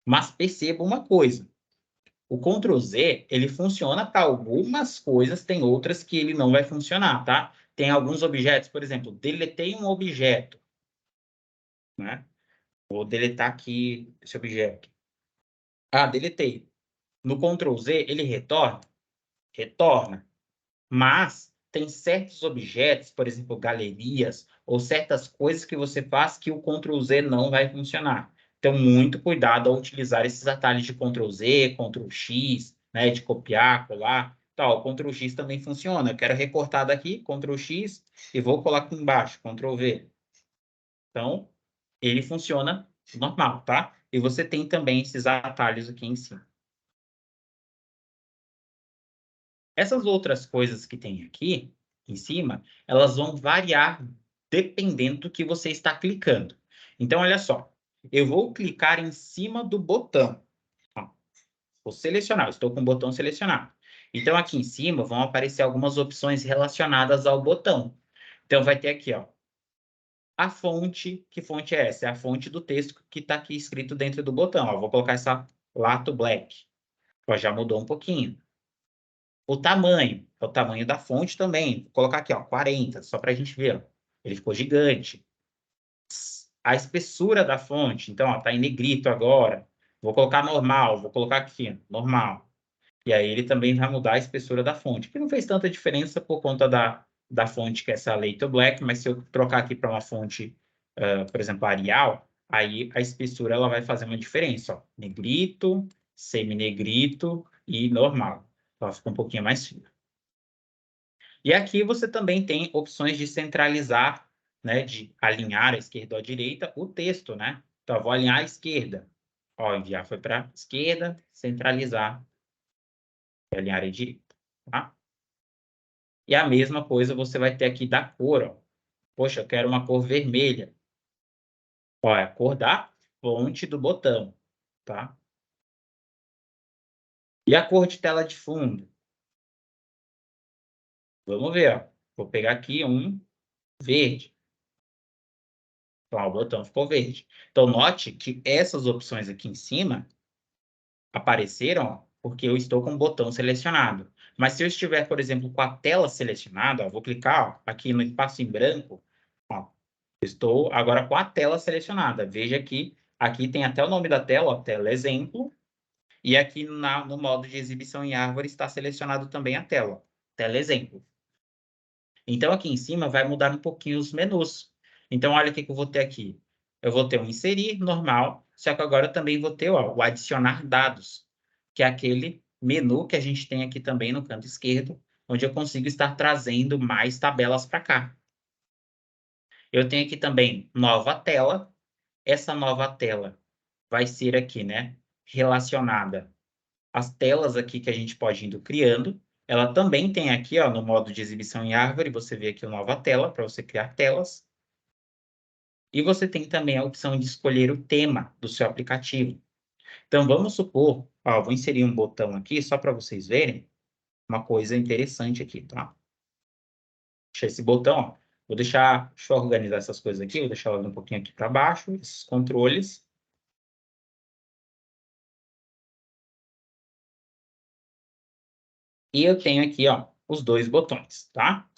Mas perceba uma coisa. O Ctrl+Z, ele funciona para algumas coisas, tem outras que ele não vai funcionar, tá? Tem alguns objetos, por exemplo, deletei um objeto, né? Vou deletar aqui esse objeto. Ah, deletei. No Ctrl+Z, ele retorna? Retorna. Mas tem certos objetos, por exemplo, galerias, ou certas coisas que você faz que o Ctrl+Z não vai funcionar. Então, muito cuidado ao utilizar esses atalhos de Ctrl+Z, Ctrl+X, né, de copiar, colar. Tal, o Ctrl+X também funciona. Eu quero recortar daqui, Ctrl+X, e vou colar aqui embaixo, Ctrl+V. Então, ele funciona normal, tá? E você tem também esses atalhos aqui em cima. Essas outras coisas que tem aqui em cima, elas vão variar dependendo do que você está clicando. Então, olha só, eu vou clicar em cima do botão. Ó, vou selecionar, eu estou com o botão selecionado. Então, aqui em cima vão aparecer algumas opções relacionadas ao botão. Então, vai ter aqui, ó, a fonte. Que fonte é essa? É a fonte do texto que está aqui escrito dentro do botão. Ó, vou colocar essa Lato Black. Ó, já mudou um pouquinho. O tamanho, é o tamanho da fonte também. Vou colocar aqui, ó, 40, só para a gente ver. Ó. Ele ficou gigante. A espessura da fonte, então, está em negrito agora. Vou colocar normal, vou colocar aqui, normal. E aí ele também vai mudar a espessura da fonte, que não fez tanta diferença por conta da fonte, que é essa Leito Black, mas se eu trocar aqui para uma fonte, por exemplo, Arial, aí a espessura ela vai fazer uma diferença, ó. Negrito, semi-negrito e normal. Ela fica um pouquinho mais fina. E aqui você também tem opções de centralizar, né, de alinhar à esquerda ou à direita o texto, né? Então, eu vou alinhar à esquerda. Ó, enviar foi para a esquerda, centralizar e alinhar à direita, tá? E a mesma coisa você vai ter aqui da cor, ó. Poxa, eu quero uma cor vermelha. Ó, é a cor da fonte do botão, tá? E a cor de tela de fundo? Vamos ver, ó. Vou pegar aqui um verde. Então, ó, o botão ficou verde. Então, note que essas opções aqui em cima apareceram ó, porque eu estou com o botão selecionado. Mas se eu estiver, por exemplo, com a tela selecionada, ó, vou clicar ó, aqui no espaço em branco, ó, estou agora com a tela selecionada. Veja que aqui tem até o nome da tela, ó, tela exemplo, e aqui no modo de exibição em árvore está selecionado também a tela, tela exemplo. Então, aqui em cima vai mudar um pouquinho os menus. Então, olha o que eu vou ter aqui. Eu vou ter um inserir normal, só que agora eu também vou ter ó, o adicionar dados, que é aquele menu que a gente tem aqui também no canto esquerdo, onde eu consigo estar trazendo mais tabelas para cá. Eu tenho aqui também nova tela. Essa nova tela vai ser aqui, né, relacionada às telas aqui que a gente pode ir indo criando. Ela também tem aqui, ó, no modo de exibição em árvore, você vê aqui a nova tela para você criar telas. E você tem também a opção de escolher o tema do seu aplicativo. Então, vamos supor, ó, vou inserir um botão aqui só para vocês verem uma coisa interessante aqui, tá? Deixa esse botão, ó. Deixa eu organizar essas coisas aqui, vou deixar ela um pouquinho aqui para baixo, esses controles. E eu tenho aqui, ó, os dois botões, tá?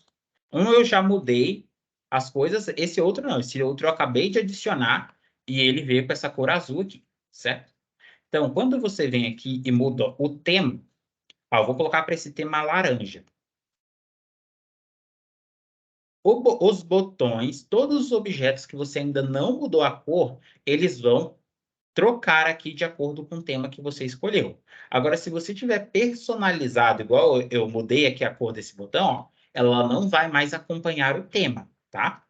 Um eu já mudei as coisas, esse outro não. Esse outro eu acabei de adicionar e ele veio com essa cor azul aqui, certo? Então, quando você vem aqui e muda o tema, ó, eu vou colocar para esse tema laranja. Os botões, todos os objetos que você ainda não mudou a cor, eles vão trocar aqui de acordo com o tema que você escolheu. Agora, se você tiver personalizado, igual eu mudei aqui a cor desse botão, ó, ela não vai mais acompanhar o tema, tá?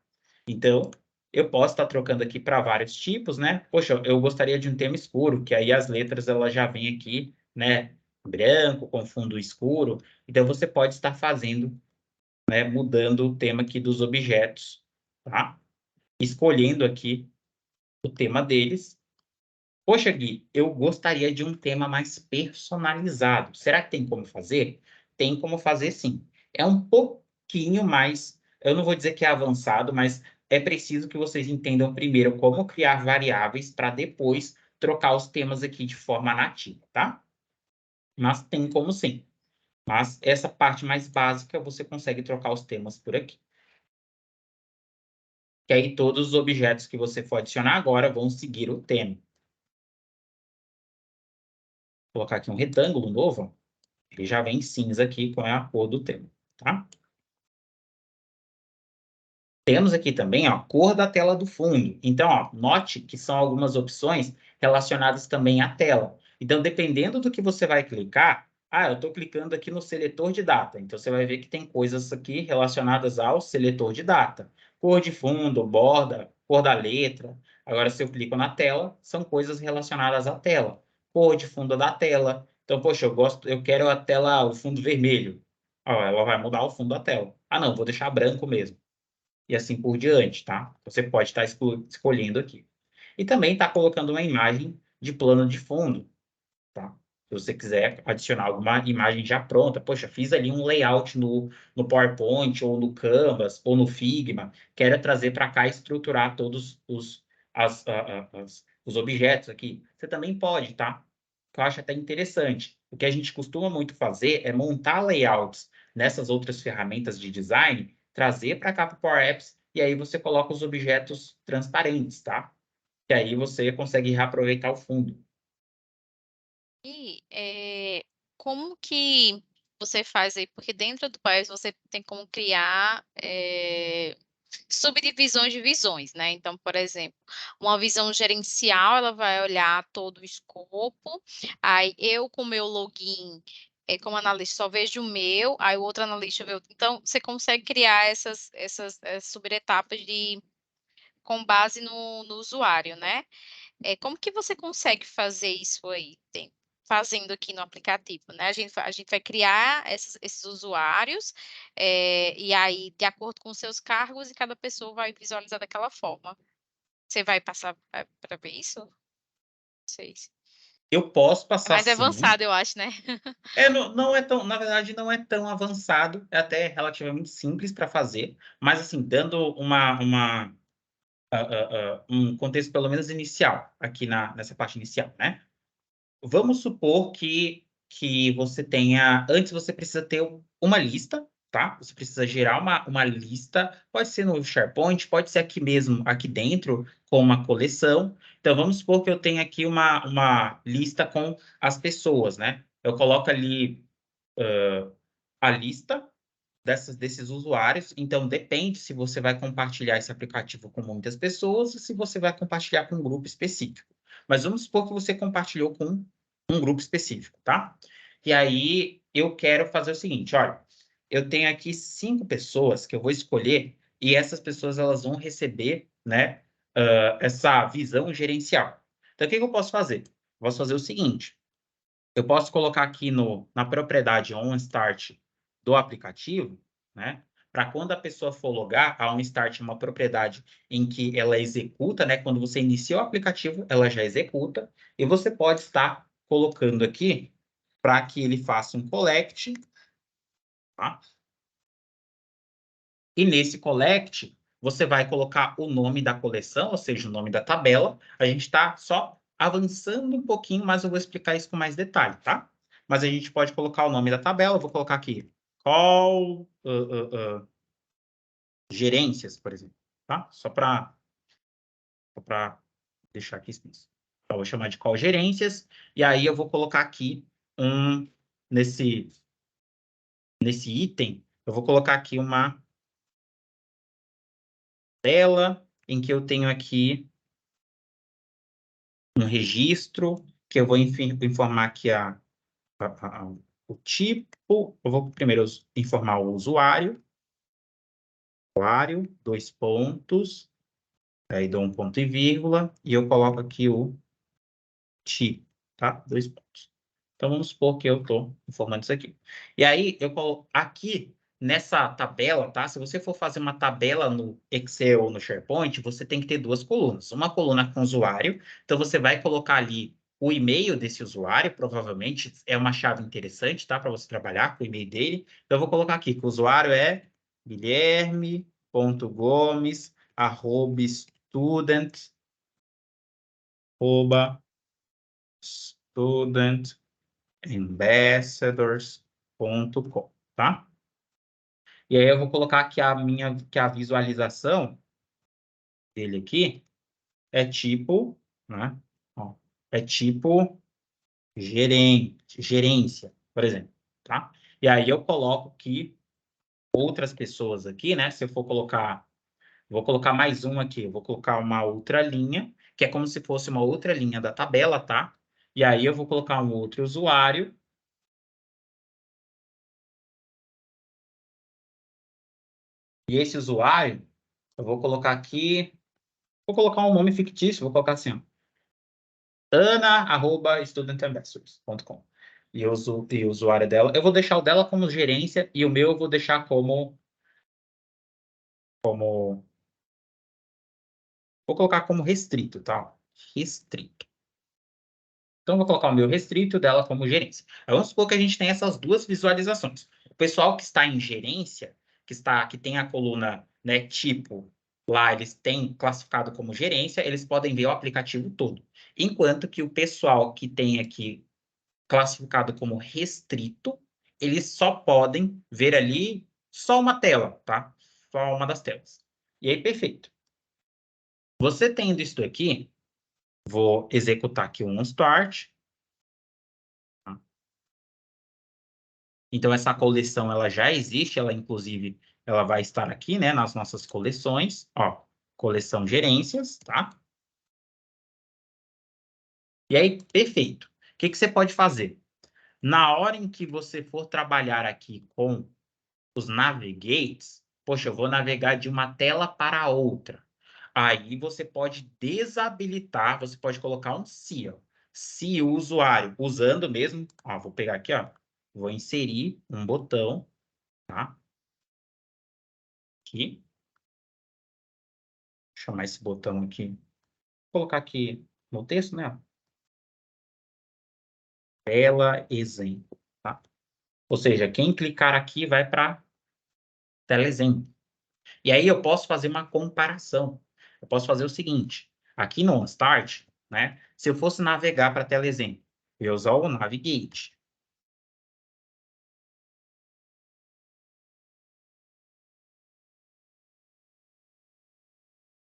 Então, eu posso estar trocando aqui para vários tipos, né? Poxa, eu gostaria de um tema escuro, que aí as letras elas já vêm aqui, né? Branco, com fundo escuro. Então, você pode estar fazendo, né? Mudando o tema aqui dos objetos, tá? Escolhendo aqui o tema deles. Poxa, Gui, eu gostaria de um tema mais personalizado. Será que tem como fazer? Tem como fazer, sim. É um pouquinho mais, eu não vou dizer que é avançado, mas é preciso que vocês entendam primeiro como criar variáveis para depois trocar os temas aqui de forma nativa, tá? Mas tem como sim. Mas essa parte mais básica você consegue trocar os temas por aqui. Que aí todos os objetos que você for adicionar agora vão seguir o tema. Vou colocar aqui um retângulo novo. Ele já vem cinza aqui com a cor do tema, tá? Temos aqui também, ó, cor da tela do fundo. Então, ó, note que são algumas opções relacionadas também à tela. Então, dependendo do que você vai clicar, eu estou clicando aqui no seletor de data. Então, você vai ver que tem coisas aqui relacionadas ao seletor de data. Cor de fundo, borda, cor da letra. Agora, se eu clico na tela, são coisas relacionadas à tela. Cor de fundo da tela. Então, poxa, eu quero a tela, o fundo vermelho. Ó, ela vai mudar o fundo da tela. Ah, não, vou deixar branco mesmo e assim por diante, tá? Você pode estar escolhendo aqui. E também está colocando uma imagem de plano de fundo, tá? Se você quiser adicionar alguma imagem já pronta, poxa, fiz ali um layout no PowerPoint, ou no Canvas, ou no Figma, quero trazer para cá e estruturar todos os objetos aqui. Você também pode, tá? Eu acho até interessante. O que a gente costuma muito fazer é montar layouts nessas outras ferramentas de design, trazer para cá para o Power Apps, e aí você coloca os objetos transparentes, tá? E aí você consegue reaproveitar o fundo. E como que você faz aí? Porque dentro do país você tem como criar subdivisões de visões, né? Então, por exemplo, uma visão gerencial, ela vai olhar todo o escopo, aí eu com o meu login, como analista, só vejo o meu, aí o outro analista vê o... Então, você consegue criar essas subetapas com base no usuário, né? Como que você consegue fazer isso aí? Fazendo aqui no aplicativo, né? A gente vai criar esses usuários, e aí, de acordo com os seus cargos, e cada pessoa vai visualizar daquela forma. Você vai passar para ver isso? Não sei. Eu posso É passar mais sim. avançado, eu acho, né? Não é tão, na verdade, não é tão avançado, é até relativamente simples para fazer, mas assim, dando um contexto pelo menos inicial, aqui nessa parte inicial, né? Vamos supor que você tenha. Antes você precisa ter uma lista, tá? Você precisa gerar uma lista, pode ser no SharePoint, pode ser aqui mesmo, aqui dentro, com uma coleção. Então, vamos supor que eu tenho aqui uma lista com as pessoas, né? Eu coloco ali a lista desses usuários. Então, depende se você vai compartilhar esse aplicativo com muitas pessoas ou se você vai compartilhar com um grupo específico. Mas vamos supor que você compartilhou com um grupo específico, tá? E aí, eu quero fazer o seguinte, olha, eu tenho aqui 5 pessoas que eu vou escolher e essas pessoas elas vão receber, né, essa visão gerencial. Então, o que eu posso fazer? Eu posso fazer o seguinte, eu posso colocar aqui na propriedade OnStart do aplicativo, né? Para quando a pessoa for logar, a OnStart é uma propriedade em que ela executa, né? Quando você inicia o aplicativo, ela já executa. E você pode estar colocando aqui para que ele faça um collect, tá? E nesse collect, você vai colocar o nome da coleção, ou seja, o nome da tabela. A gente está só avançando um pouquinho, mas eu vou explicar isso com mais detalhe, tá? Mas a gente pode colocar o nome da tabela. Eu vou colocar aqui call gerências, por exemplo, tá? Só para deixar aqui explícito. Então, eu vou chamar de call gerências. E aí eu vou colocar aqui nesse item, eu vou colocar aqui uma tela em que eu tenho aqui um registro, que eu vou informar aqui o tipo. Eu vou primeiro informar o usuário, 2 pontos, aí dou um ponto e vírgula, e eu coloco aqui o tipo, tá? 2 pontos. Então, vamos supor que eu estou informando isso aqui. E aí, eu coloco aqui nessa tabela, tá? Se você for fazer uma tabela no Excel ou no SharePoint, você tem que ter 2 colunas. Uma coluna com usuário, então você vai colocar ali o e-mail desse usuário, provavelmente é uma chave interessante, tá? Para você trabalhar com o e-mail dele. Então, eu vou colocar aqui que o usuário é guilherme.gomes@studentambassadors.com, tá? E aí eu vou colocar que a visualização dele aqui é tipo, né? Ó, é tipo gerência, por exemplo, tá? E aí eu coloco que outras pessoas aqui, né? Se eu for colocar, vou colocar mais um aqui, vou colocar uma outra linha, que é como se fosse uma outra linha da tabela, tá? E aí eu vou colocar um outro usuário. E esse usuário, eu vou colocar aqui, vou colocar um nome fictício, vou colocar assim, ó, ana@studentambassadors.com. E o usuário dela, eu vou deixar o dela como gerência e o meu eu vou deixar vou colocar como restrito, tá? Restrito. Então, eu vou colocar o meu restrito dela como gerência. Aí, vamos supor que a gente tem essas 2 visualizações. O pessoal que está em gerência, que tem a coluna, né, tipo, lá eles têm classificado como gerência, eles podem ver o aplicativo todo. Enquanto que o pessoal que tem aqui classificado como restrito, eles só podem ver ali só uma tela, tá? Só uma das telas. E aí, perfeito. Você tendo isso aqui, vou executar aqui um start. Tá? Então, essa coleção ela já existe, ela inclusive ela vai estar aqui, né, nas nossas coleções, ó, coleção gerências, tá? E aí, perfeito. O que que você pode fazer? Na hora em que você for trabalhar aqui com os navigates, poxa, eu vou navegar de uma tela para outra. Aí você pode desabilitar, você pode colocar um se, ó. Se o usuário, usando mesmo, ó, vou pegar aqui, ó, vou inserir um botão, tá? Aqui. Vou chamar esse botão aqui. Vou colocar aqui no texto, né? Tela exemplo, tá? Ou seja, quem clicar aqui vai para tela exemplo. E aí eu posso fazer uma comparação. Eu posso fazer o seguinte, aqui no OnStart, né? Se eu fosse navegar para a tela exemplo, eu ia usar o Navigate.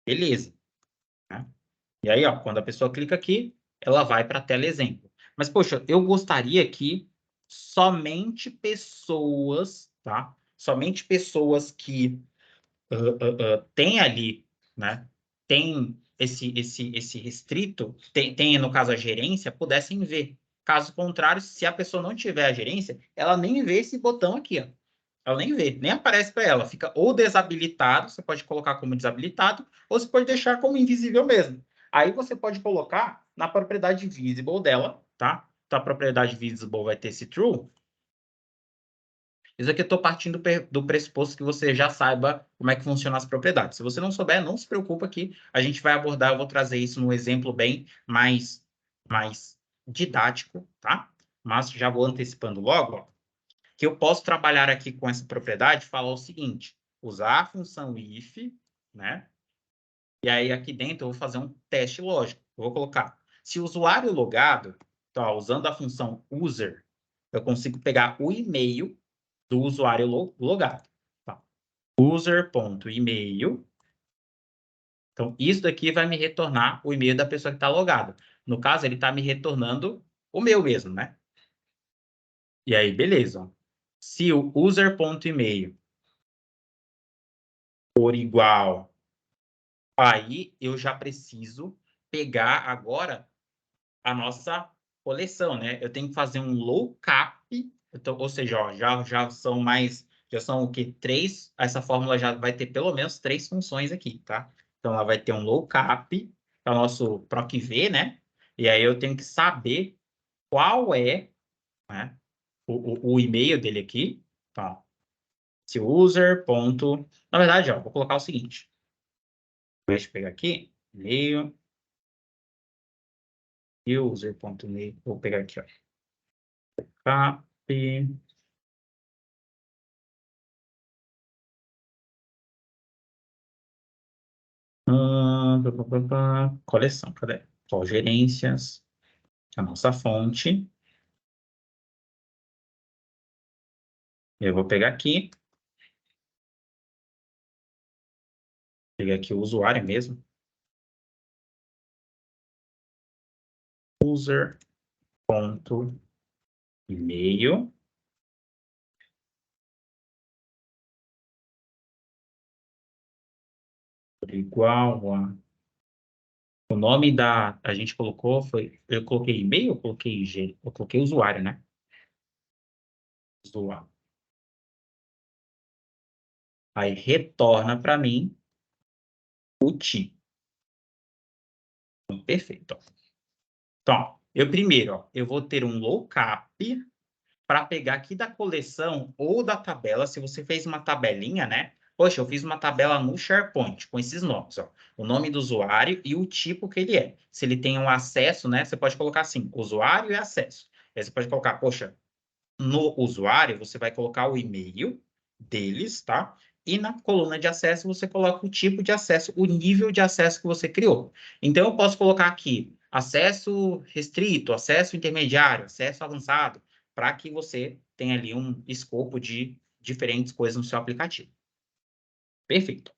Beleza, né? E aí, ó, quando a pessoa clica aqui, ela vai para a tela exemplo. Mas, poxa, eu gostaria que somente pessoas, tá? Somente pessoas que tem ali, né? Tem esse restrito, tem, no caso, a gerência, pudessem ver. Caso contrário, se a pessoa não tiver a gerência, ela nem vê esse botão aqui, ó. Ela nem vê, nem aparece para ela. Fica ou desabilitado, você pode colocar como desabilitado, ou você pode deixar como invisível mesmo. Aí você pode colocar na propriedade visible dela, tá? Então, a propriedade visible vai ter esse true. Isso aqui eu estou partindo do pressuposto que você já saiba como é que funcionam as propriedades. Se você não souber, não se preocupa que a gente vai abordar, eu vou trazer isso num exemplo bem mais didático, tá? Mas já vou antecipando logo, ó, que eu posso trabalhar aqui com essa propriedade, falar o seguinte, usar a função if, né? E aí aqui dentro eu vou fazer um teste lógico. Eu vou colocar, se o usuário logado, tá, usando a função user, eu consigo pegar o e-mail do usuário logado. Tá? User.email. Então, isso daqui vai me retornar o e-mail da pessoa que está logada. No caso, ele está me retornando o meu mesmo, né? E aí, beleza. Se o user.email for igual, aí eu já preciso pegar agora a nossa coleção, né? Eu tenho que fazer um lookup, então, ou seja, ó, já são mais, já são o que? Três, essa fórmula já vai ter pelo menos três funções aqui, tá? Então, ela vai ter um lookup, que é o nosso PROC-V, né? E aí eu tenho que saber qual é, né, o e-mail dele aqui. Então, se user. Ponto... Na verdade, ó, vou colocar o seguinte. Deixa eu pegar aqui, e-mail, user.email, vou pegar aqui, ó. Copy. Coleção, cadê? Ó, gerências, a nossa fonte. Eu vou pegar aqui. Pegar aqui o usuário mesmo. User.email. Igual a... O nome da... A gente colocou foi... Eu coloquei e-mail ou coloquei IG? Eu coloquei usuário, né? Usuário. Aí retorna para mim o tipo. Perfeito. Então, eu primeiro, ó, eu vou ter um lookup para pegar aqui da coleção ou da tabela, se você fez uma tabelinha, né? Poxa, eu fiz uma tabela no SharePoint com esses nomes, ó. O nome do usuário e o tipo que ele é. Se ele tem um acesso, né? Você pode colocar assim, usuário e acesso. Aí você pode colocar, poxa, no usuário, você vai colocar o e-mail deles, tá? E na coluna de acesso, você coloca o tipo de acesso, o nível de acesso que você criou. Então, eu posso colocar aqui acesso restrito, acesso intermediário, acesso avançado, para que você tenha ali um escopo de diferentes coisas no seu aplicativo. Perfeito.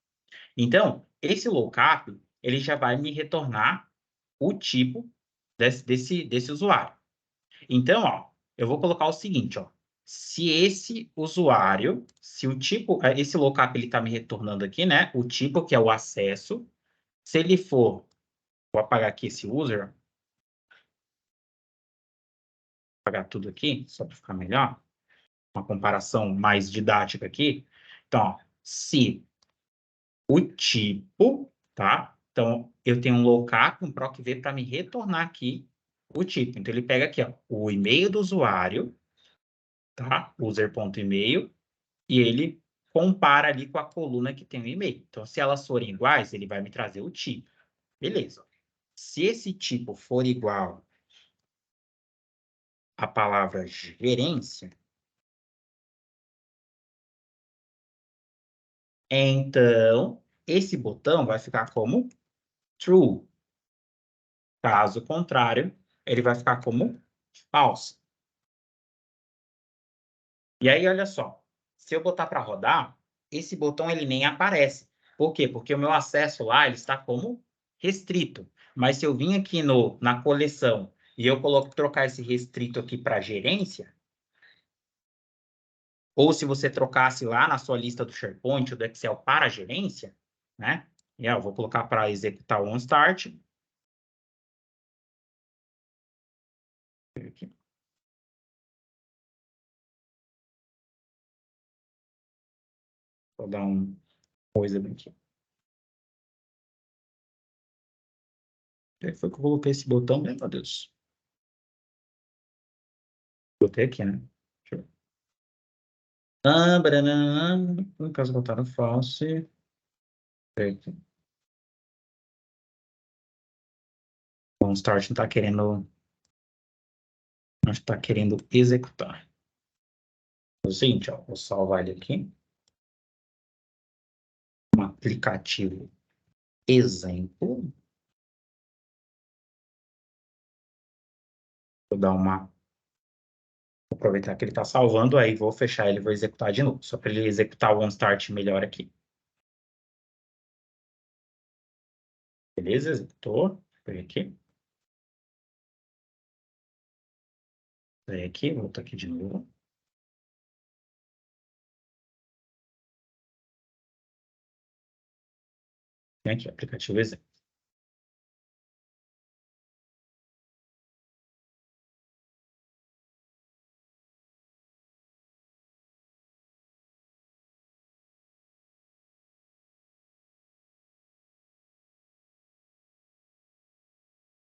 Então, esse lookup, ele já vai me retornar o tipo desse usuário. Então, ó, eu vou colocar o seguinte, ó. se esse usuário, se o tipo, esse lookup ele está me retornando aqui, né? O tipo que é o acesso, se ele for, vou apagar aqui esse user, apagar tudo aqui, só para ficar melhor, uma comparação mais didática aqui. Então, ó, se o tipo, tá? Então, eu tenho um lookup, um proc-v para me retornar aqui o tipo. Então, ele pega aqui, ó, o e-mail do usuário, tá? User.email, e ele compara ali com a coluna que tem o e-mail. Então, se elas forem iguais, ele vai me trazer o tipo. Beleza. Se esse tipo for igual à palavra gerência, então esse botão vai ficar como true. Caso contrário, ele vai ficar como false. E aí, olha só, se eu botar para rodar, esse botão ele nem aparece. Por quê? Porque o meu acesso lá ele está como restrito. Mas se eu vim aqui na coleção e eu trocar esse restrito aqui para gerência, ou se você trocasse lá na sua lista do SharePoint ou do Excel para gerência, né? E eu vou colocar para executar o OnStart. Aqui. Vou dar uma coisa aqui. Foi que eu coloquei esse botão, né, meu Deus? Botei aqui, né? Deixa eu ver. No caso, botaram false. Certo. O OnStart não está querendo, não está querendo executar. É o seguinte, ó, vou salvar ele aqui. Um aplicativo exemplo. Vou dar uma. Vou aproveitar que ele está salvando, aí vou fechar ele e vou executar de novo, só para ele executar o OnStart melhor aqui. Beleza? Executou. Vem aqui. Vem aqui, volta aqui de novo. Vem aqui, aplicativo exemplo.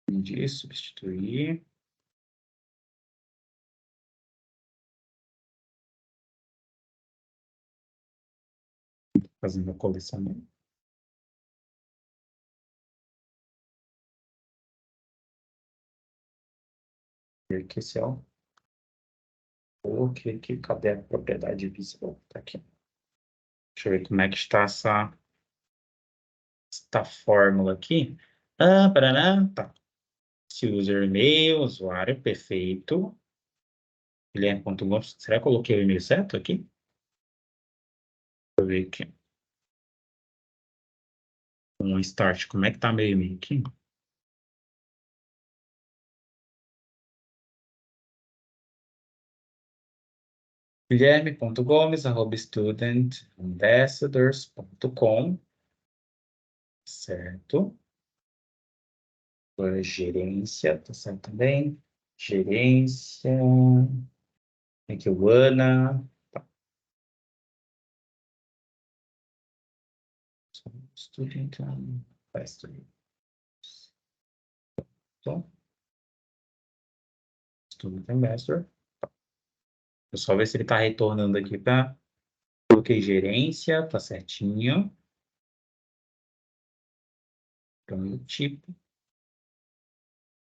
Entendi, substituir. Fazendo a coleção. Aqui, esse é o. Ok, aqui, cadê a propriedade visível? Tá aqui. Deixa eu ver como é que está esta fórmula aqui. Paraná, tá. Se user e-mail, usuário, perfeito. Guilherme.gomes. Será que eu coloquei o e-mail certo aqui? Deixa eu ver aqui. Um start, como é que tá meu e-mail aqui? Guilherme.gomes@studentambassadors.com, certo? Agora, gerência, tá certo também? Gerência. Aqui o Ana. Tá. Student Ambassador. Student Ambassador. Vou só ver se ele está retornando aqui para. Coloquei gerência, tá certinho. Então, o tipo.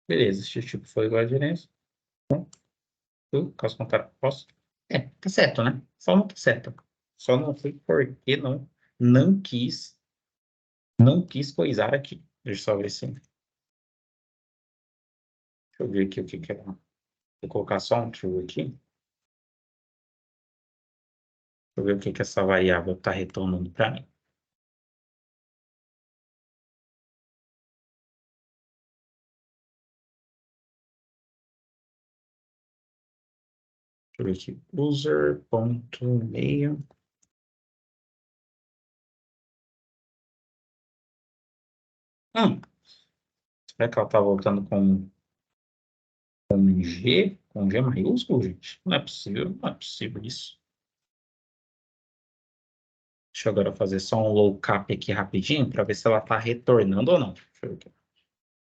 Beleza, esse tipo foi igual a gerência. Caso contrário, posso? Tá certo, né? Só não tá certo. Só não foi porque não quis, não quis coisar aqui. Deixa eu só ver se. Deixa eu ver aqui o que que é. Vou colocar só um true aqui. Deixa eu ver o que que essa variável está retornando para mim. eu ver aqui. User.mail. Será que ela tá voltando com G? Com G maiúsculo, gente? Não é possível, não é possível isso. Deixa eu agora fazer só um low cap aqui rapidinho para ver se ela está retornando ou não. Deixa eu ver aqui.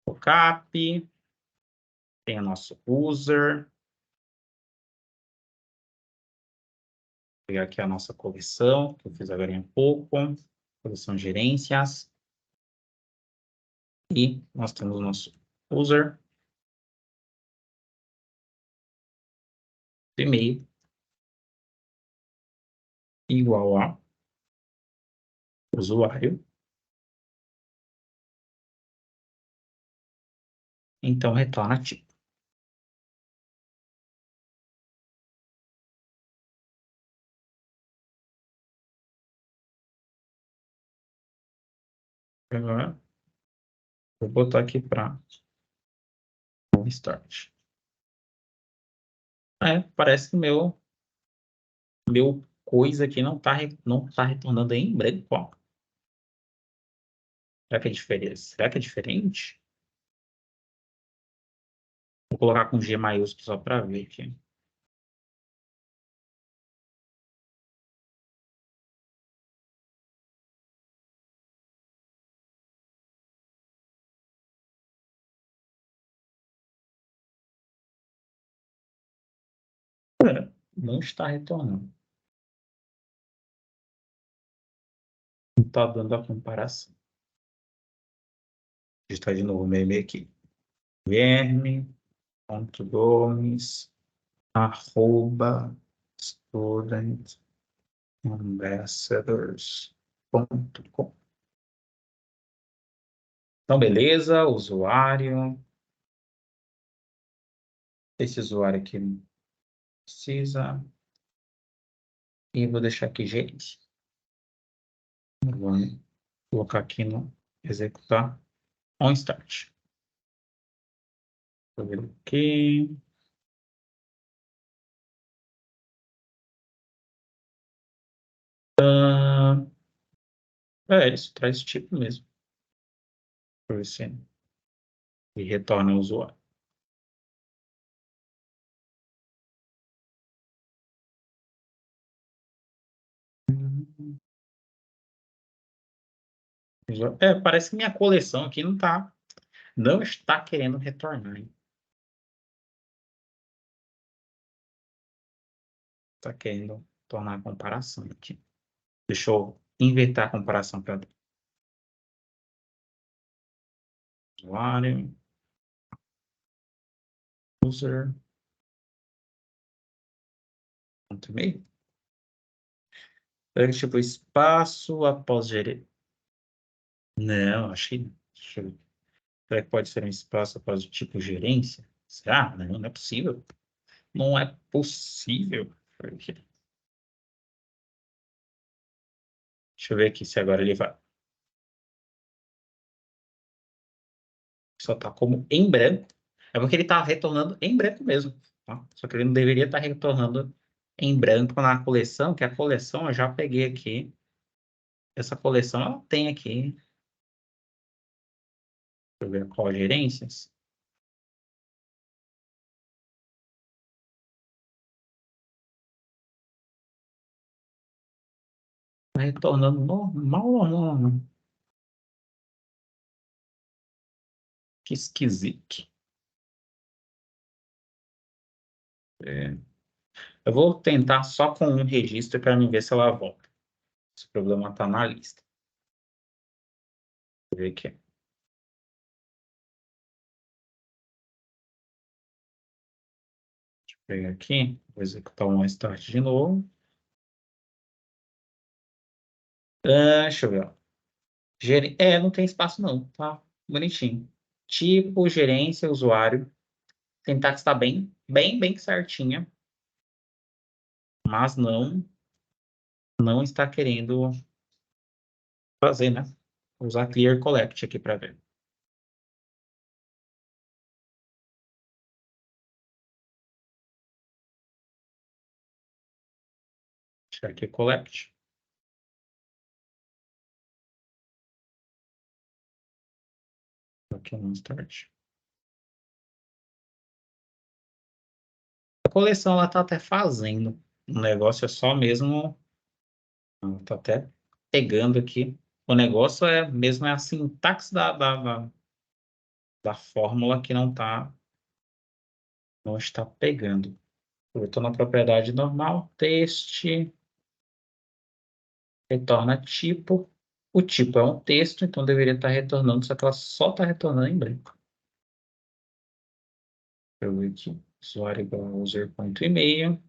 Low cap. Tem o nosso user. Vou pegar aqui a nossa coleção, que eu fiz agora em pouco. Coleção gerências. E nós temos o nosso user. E-mail. Igual a usuário. Então, retorna tipo. Agora, vou botar aqui para start. Parece que meu coisa aqui não tá retornando em branco, ó. Será que é diferente? Será que é diferente? Vou colocar com G maiúsculo só para ver aqui. Não está retornando. Não está dando a comparação. Vou digitar de novo meu e-mail aqui. guilherme.gomes@studentambassadors.com. Então, beleza, usuário. Esse usuário aqui não precisa. E vou deixar aqui, gente. Vou colocar aqui no executar on start. Vou ver aqui. Isso traz tipo mesmo. Deixa eu ver se ele retorna o usuário. Parece que minha coleção aqui não está querendo retornar. Está querendo tornar a comparação aqui. Deixa eu inventar a comparação para usuário, user, ponto e-mail. Tipo, espaço após gerir. Não, acho que. Será que pode ser um espaço após o tipo gerência? Será? Não, não é possível. Não é possível. Deixa eu ver aqui se agora ele vai. Só está como em branco. É porque ele está retornando em branco mesmo. Tá? Só que ele não deveria estar retornando em branco na coleção, que a coleção eu já peguei aqui. Essa coleção ela tem aqui. Deixa eu ver qual gerências. Está retornando normal. Que esquisito. Eu vou tentar só com um registro para mim ver se ela volta. Esse problema está na lista. Vou ver aqui. Deixa eu pegar aqui. Vou executar um start de novo. Deixa eu ver. Não tem espaço não, tá? Bonitinho. Tipo, gerência, usuário. Sintaxe está bem certinha. Mas não está querendo fazer, né? Vou usar clear collect aqui para ver. Tirar aqui collect. Aqui no start. A coleção ela tá até fazendo. O negócio é só mesmo. Tá até pegando aqui. O negócio é mesmo a sintaxe da fórmula que não está pegando. Eu estou na propriedade normal, teste, retorna tipo. O tipo é um texto, então deveria estar retornando, só que ela só está retornando em branco. Eu ver aqui, usuário igual a user.email.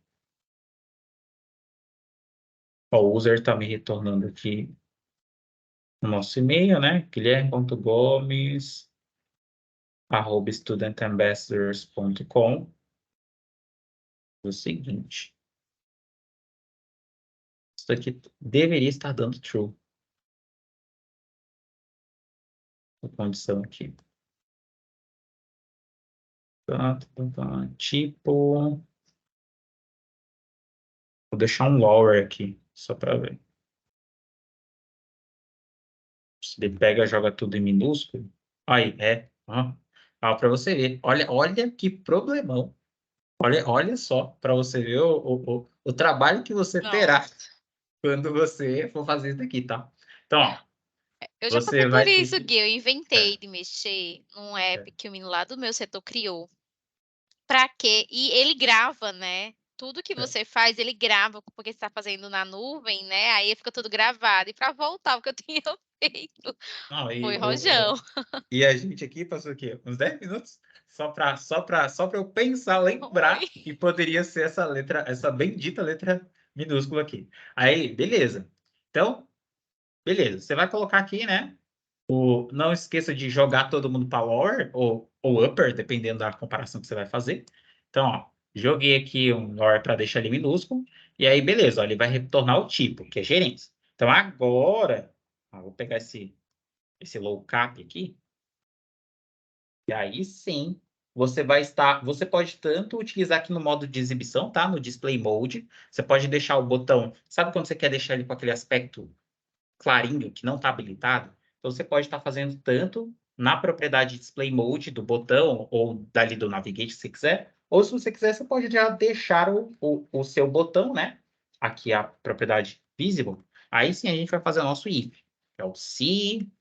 O user está me retornando aqui o nosso e-mail, né? guilherme.gomes@studentambassadors.com. O seguinte, isso aqui deveria estar dando true. A condição aqui. Tipo, vou deixar um lower aqui, só para ver. Se ele pega, joga tudo em minúsculo. Aí, para você ver. Olha que problemão. Olha só, para você ver o trabalho que você terá Nossa. quando você for fazer isso aqui, tá? Então, ó, Eu já você passei por vai ter isso, que... Gui. Eu inventei É, de mexer num app é, que o menino lá do meu setor criou. Pra quê? E ele grava, né? Tudo que é. você faz, ele grava, porque você está fazendo na nuvem, né? Aí fica tudo gravado. E para voltar o que eu tinha feito, Não, foi rojão. e a gente aqui passou o quê? Uns 10 minutos? Só para eu pensar, Foi. lembrar que poderia ser essa letra, essa bendita letra minúscula aqui. Aí, beleza. Então, beleza. Você vai colocar aqui, né? Não esqueça de jogar todo mundo para lower ou upper, dependendo da comparação que você vai fazer. Então, ó, joguei aqui um lower para deixar ele minúsculo. E aí, beleza, ó, ele vai retornar o tipo, que é gerência. Então, agora, vou pegar esse low cap aqui. E aí sim, você pode tanto utilizar aqui no modo de exibição, tá? No display mode. Você pode deixar o botão, sabe quando você quer deixar ele com aquele aspecto clarinho, que não está habilitado? Então você pode estar fazendo tanto na propriedade display mode do botão ou dali do navigate, se você quiser. Ou se você quiser, você pode já deixar o seu botão, né? Aqui a propriedade visible. Aí sim a gente vai fazer o nosso if. Que é o se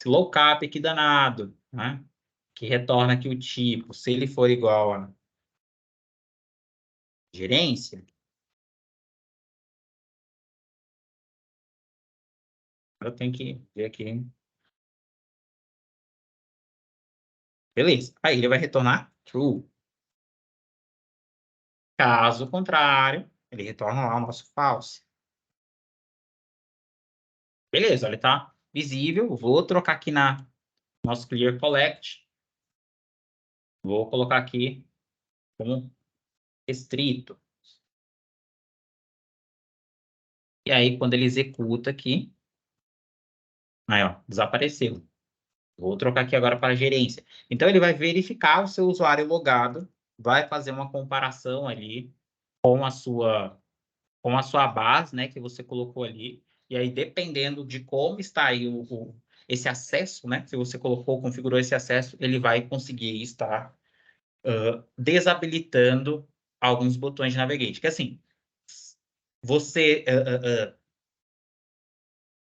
esse low cap aqui danado, né? Que retorna aqui o tipo, se ele for igual a gerência, eu tenho que ver aqui. Beleza. Aí ele vai retornar true. Caso contrário, ele retorna lá o nosso false. Beleza, ele está visível. Vou trocar aqui na nosso clear collect. Vou colocar aqui como restrito. E aí, quando ele executa aqui, aí, ó, desapareceu. Vou trocar aqui agora para gerência. Então, ele vai verificar o seu usuário logado, vai fazer uma comparação ali com a sua base, né, que você colocou ali. E aí, dependendo de como está aí esse acesso, né, se você colocou, configurou esse acesso, ele vai conseguir estar desabilitando alguns botões de navigate. Que assim, você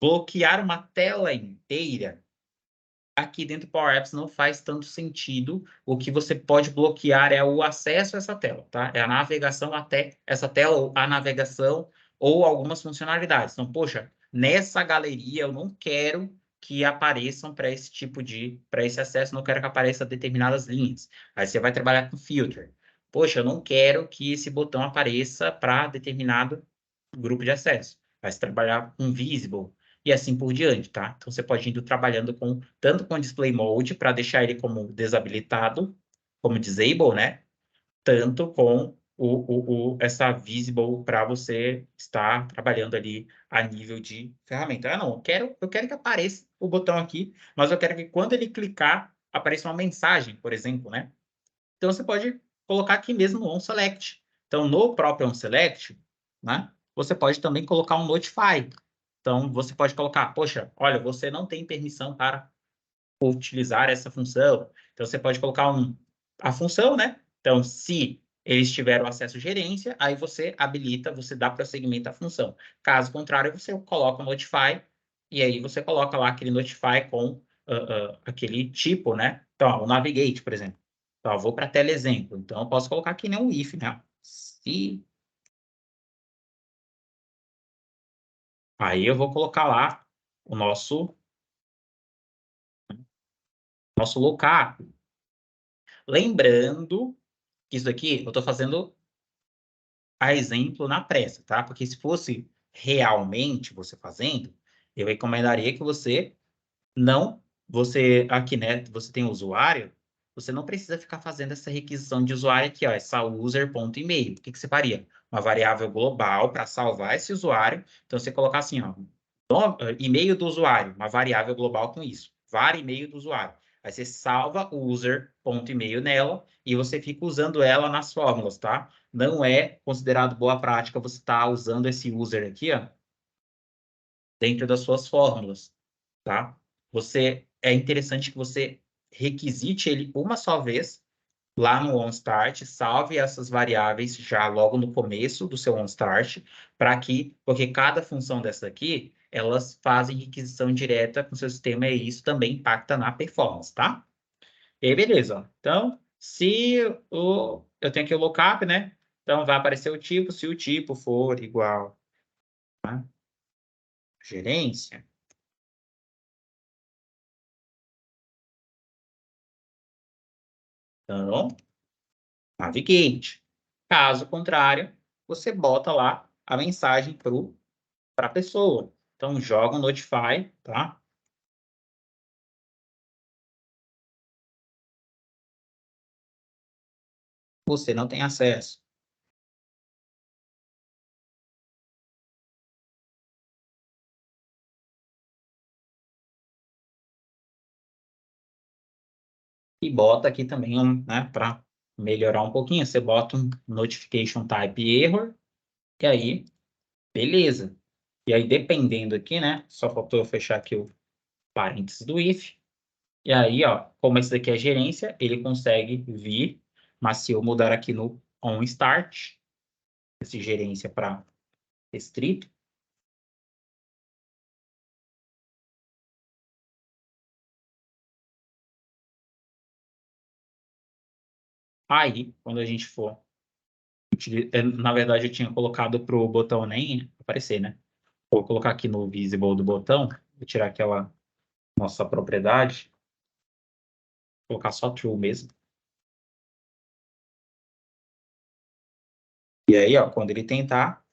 bloquear uma tela inteira aqui dentro do Power Apps não faz tanto sentido. O que você pode bloquear é o acesso a essa tela, tá? É a navegação até essa tela, ou a navegação ou algumas funcionalidades. Então, poxa, nessa galeria eu não quero que apareçam para esse acesso, não quero que apareça determinadas linhas. Aí você vai trabalhar com filter. Poxa, eu não quero que esse botão apareça para determinado grupo de acesso. Vai se trabalhar com visible e assim por diante, tá? Então, você pode ir trabalhando tanto com display mode, para deixar ele como desabilitado, como disable, né? Tanto com essa visible para você estar trabalhando ali a nível de ferramenta. Não, eu quero que apareça o botão aqui, mas eu quero que quando ele clicar, apareça uma mensagem, por exemplo, né? Então, você pode colocar aqui mesmo no onSelect. Então, no próprio onSelect, né, você pode também colocar um notify. Então, você pode colocar, poxa, olha, você não tem permissão para utilizar essa função. Então, você pode colocar a função, né? Então, se eles tiveram acesso à gerência, aí você habilita, você dá prosseguimento à função. Caso contrário, você coloca o notify, e aí você coloca lá aquele notify com aquele tipo, né? Então, ó, o navigate, por exemplo. Então, eu vou para a tela exemplo. Então, eu posso colocar aqui, né, um if, né? Se... Aí eu vou colocar lá o nosso lookup. Lembrando que isso daqui eu estou fazendo a exemplo na pressa, tá? Porque se fosse realmente você fazendo, eu recomendaria que você não, você aqui, né, você tem usuário, você não precisa ficar fazendo essa requisição de usuário aqui, ó, essa user.email. O que que você faria? Uma variável global para salvar esse usuário. Então, você colocar assim, ó, e-mail do usuário, uma variável global com isso. Var e-mail do usuário. Aí você salva o user.email nela e você fica usando ela nas fórmulas, tá? Não é considerado boa prática você estar usando esse user aqui, ó, dentro das suas fórmulas, tá? É interessante que você requisite ele uma só vez lá no OnStart, salve essas variáveis já logo no começo do seu OnStart, porque cada função dessa aqui, elas fazem requisição direta com o seu sistema e isso também impacta na performance, tá? E aí, beleza. Ó. Então, se eu tenho aqui o lookup, né? Então, vai aparecer o tipo, se o tipo for igual a gerência, então, navigate. Caso contrário, você bota lá a mensagem para a pessoa. Então, joga um notify, tá? Você não tem acesso. E bota aqui também, né, para melhorar um pouquinho, você bota um notification type error, e aí, beleza. E aí, dependendo aqui, né, só faltou eu fechar aqui o parênteses do if. E aí, ó, como esse daqui é gerência, ele consegue vir, mas se eu mudar aqui no onStart, esse gerência para restrito, aí, quando a gente for, na verdade, eu tinha colocado para o botão nem aparecer, né? Vou colocar aqui no visible do botão, vou tirar aquela nossa propriedade, colocar só true mesmo. E aí, ó, quando ele tentar,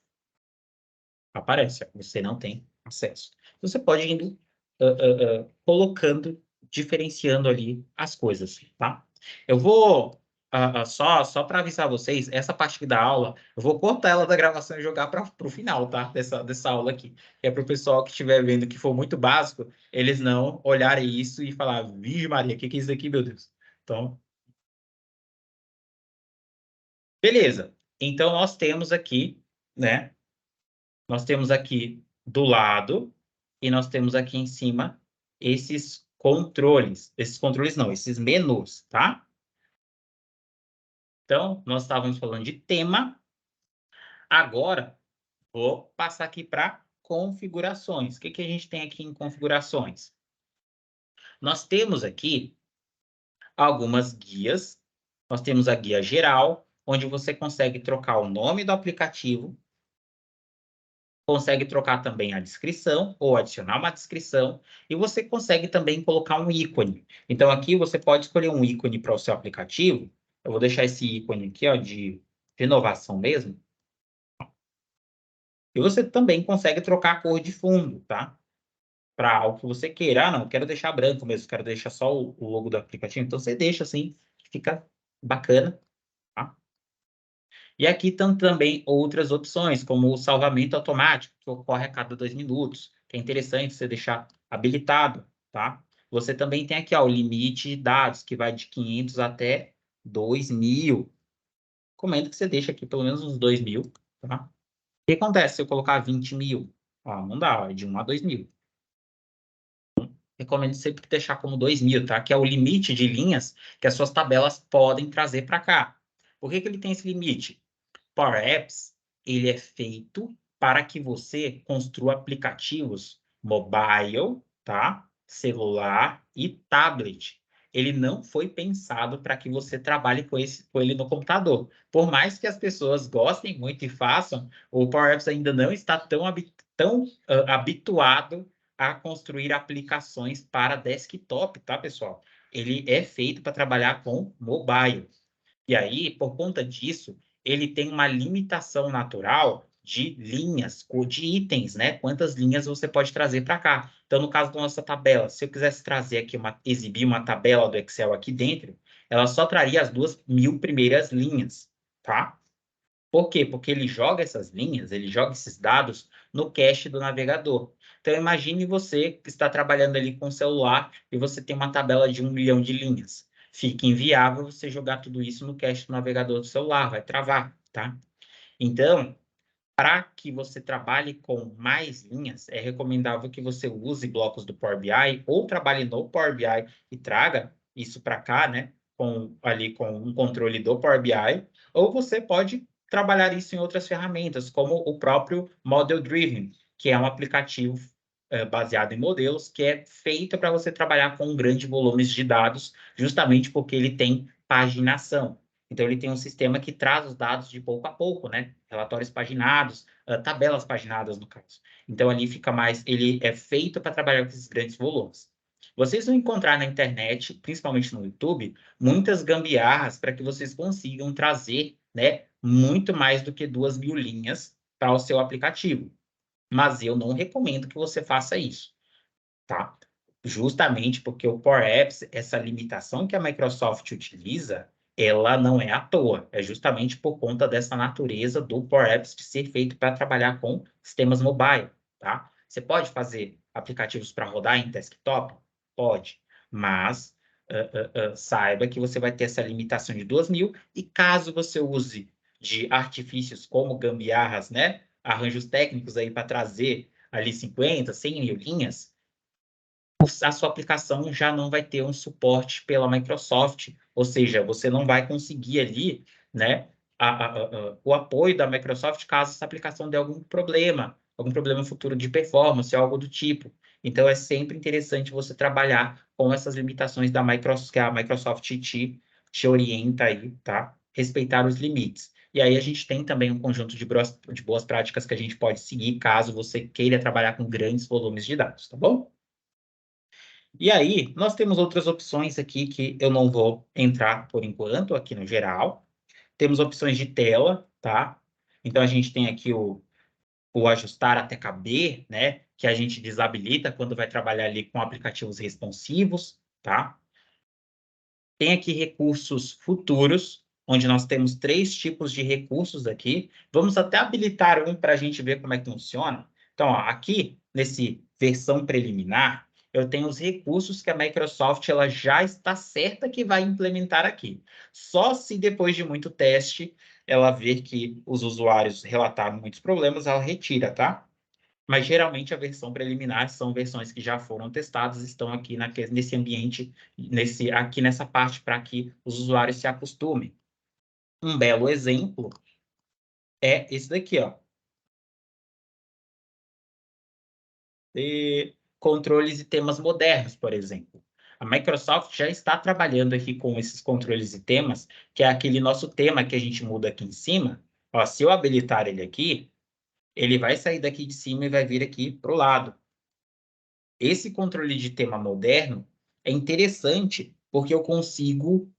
aparece, ó, você não tem acesso. Então, você pode ir indo, colocando, diferenciando ali as coisas, tá? Eu vou, só para avisar vocês, essa parte aqui da aula, eu vou cortar ela da gravação e jogar para o final, tá? Dessa aula aqui. Que é para o pessoal que estiver vendo que for muito básico, eles não olharem isso e falar, Virgem Maria, o que é isso aqui, meu Deus? Então, beleza. Então, nós temos aqui, né? Nós temos aqui do lado e nós temos aqui em cima esses controles. Esses controles não, esses menus, tá? Então, nós estávamos falando de tema. Agora, vou passar aqui para configurações. O que que a gente tem aqui em configurações? Nós temos aqui algumas guias. Nós temos a guia geral, onde você consegue trocar o nome do aplicativo, consegue trocar também a descrição ou adicionar uma descrição e você consegue também colocar um ícone. Então aqui você pode escolher um ícone para o seu aplicativo. Eu vou deixar esse ícone aqui, ó, de renovação mesmo. E você também consegue trocar a cor de fundo, tá? Para algo que você queira. Ah, não, quero deixar branco mesmo, quero deixar só o logo do aplicativo. Então você deixa assim, fica bacana, tá? E aqui estão também outras opções, como o salvamento automático, que ocorre a cada 2 minutos, que é interessante você deixar habilitado, tá? Você também tem aqui, ó, o limite de dados, que vai de 500 até 2.000. recomendo que você deixe aqui pelo menos uns 2.000, tá? O que acontece se eu colocar 20.000? Ó, não dá, ó, é de 1 a 2.000. Recomendo sempre deixar como 2.000, tá? Que é o limite de linhas que as suas tabelas podem trazer para cá. Por que que ele tem esse limite? Power Apps, ele é feito para que você construa aplicativos mobile, tá? Celular e tablet. Ele não foi pensado para que você trabalhe com ele no computador. Por mais que as pessoas gostem muito e façam, o Power Apps ainda não está tão habituado a construir aplicações para desktop, tá, pessoal? Ele é feito para trabalhar com mobile. E aí, por conta disso, ele tem uma limitação natural de linhas, de itens, né? Quantas linhas você pode trazer para cá. Então, no caso da nossa tabela, se eu quisesse trazer aqui, exibir uma tabela do Excel aqui dentro, ela só traria as 2.000 primeiras linhas, tá? Por quê? Porque ele joga essas linhas, ele joga esses dados no cache do navegador. Então, imagine você que está trabalhando ali com o celular e você tem uma tabela de 1 milhão de linhas. Fica inviável você jogar tudo isso no cache do navegador do celular, vai travar, tá? Então, para que você trabalhe com mais linhas, é recomendável que você use blocos do Power BI ou trabalhe no Power BI e traga isso para cá, né? Com um controle do Power BI, ou você pode trabalhar isso em outras ferramentas, como o próprio Model Driven, que é um aplicativo baseado em modelos, que é feito para você trabalhar com grandes volumes de dados, justamente porque ele tem paginação. Então, ele tem um sistema que traz os dados de pouco a pouco, né? Relatórios paginados, tabelas paginadas, no caso. Então, ali fica mais... Ele é feito para trabalhar com esses grandes volumes. Vocês vão encontrar na internet, principalmente no YouTube, muitas gambiarras para que vocês consigam trazer, né, muito mais do que 2.000 linhas para o seu aplicativo. Mas eu não recomendo que você faça isso, tá? Justamente porque o Power Apps, essa limitação que a Microsoft utiliza, ela não é à toa. É justamente por conta dessa natureza do Power Apps de ser feito para trabalhar com sistemas mobile, tá? Você pode fazer aplicativos para rodar em desktop? Pode, mas saiba que você vai ter essa limitação de 2.000 e caso você use de artifícios como gambiarras, né? Arranjos técnicos aí para trazer ali 50, 100.000 linhas, a sua aplicação já não vai ter um suporte pela Microsoft, ou seja, você não vai conseguir ali, né, o apoio da Microsoft caso essa aplicação dê algum problema futuro de performance, algo do tipo. Então, é sempre interessante você trabalhar com essas limitações da Microsoft, que a Microsoft te orienta aí, tá? Respeitar os limites. E aí a gente tem também um conjunto de boas práticas que a gente pode seguir caso você queira trabalhar com grandes volumes de dados, tá bom? E aí, nós temos outras opções aqui que eu não vou entrar por enquanto, aqui no geral. Temos opções de tela, tá? Então, a gente tem aqui o ajustar até caber, né? Que a gente desabilita quando vai trabalhar ali com aplicativos responsivos, tá? Tem aqui recursos futuros, onde nós temos 3 tipos de recursos aqui. Vamos até habilitar um para a gente ver como é que funciona. Então, ó, aqui, nesse versão preliminar, eu tenho os recursos que a Microsoft ela já está certa que vai implementar aqui. Só se depois de muito teste, ela ver que os usuários relataram muitos problemas, ela retira, tá? Mas geralmente a versão preliminar são versões que já foram testadas, estão aqui nesse ambiente, aqui nessa parte para que os usuários se acostumem. Um belo exemplo é esse daqui, ó. De controles e temas modernos, por exemplo. A Microsoft já está trabalhando aqui com esses controles e temas, que é aquele nosso tema que a gente muda aqui em cima. Ó, se eu habilitar ele aqui, ele vai sair daqui de cima e vai vir aqui para o lado. Esse controle de tema moderno é interessante porque eu consigo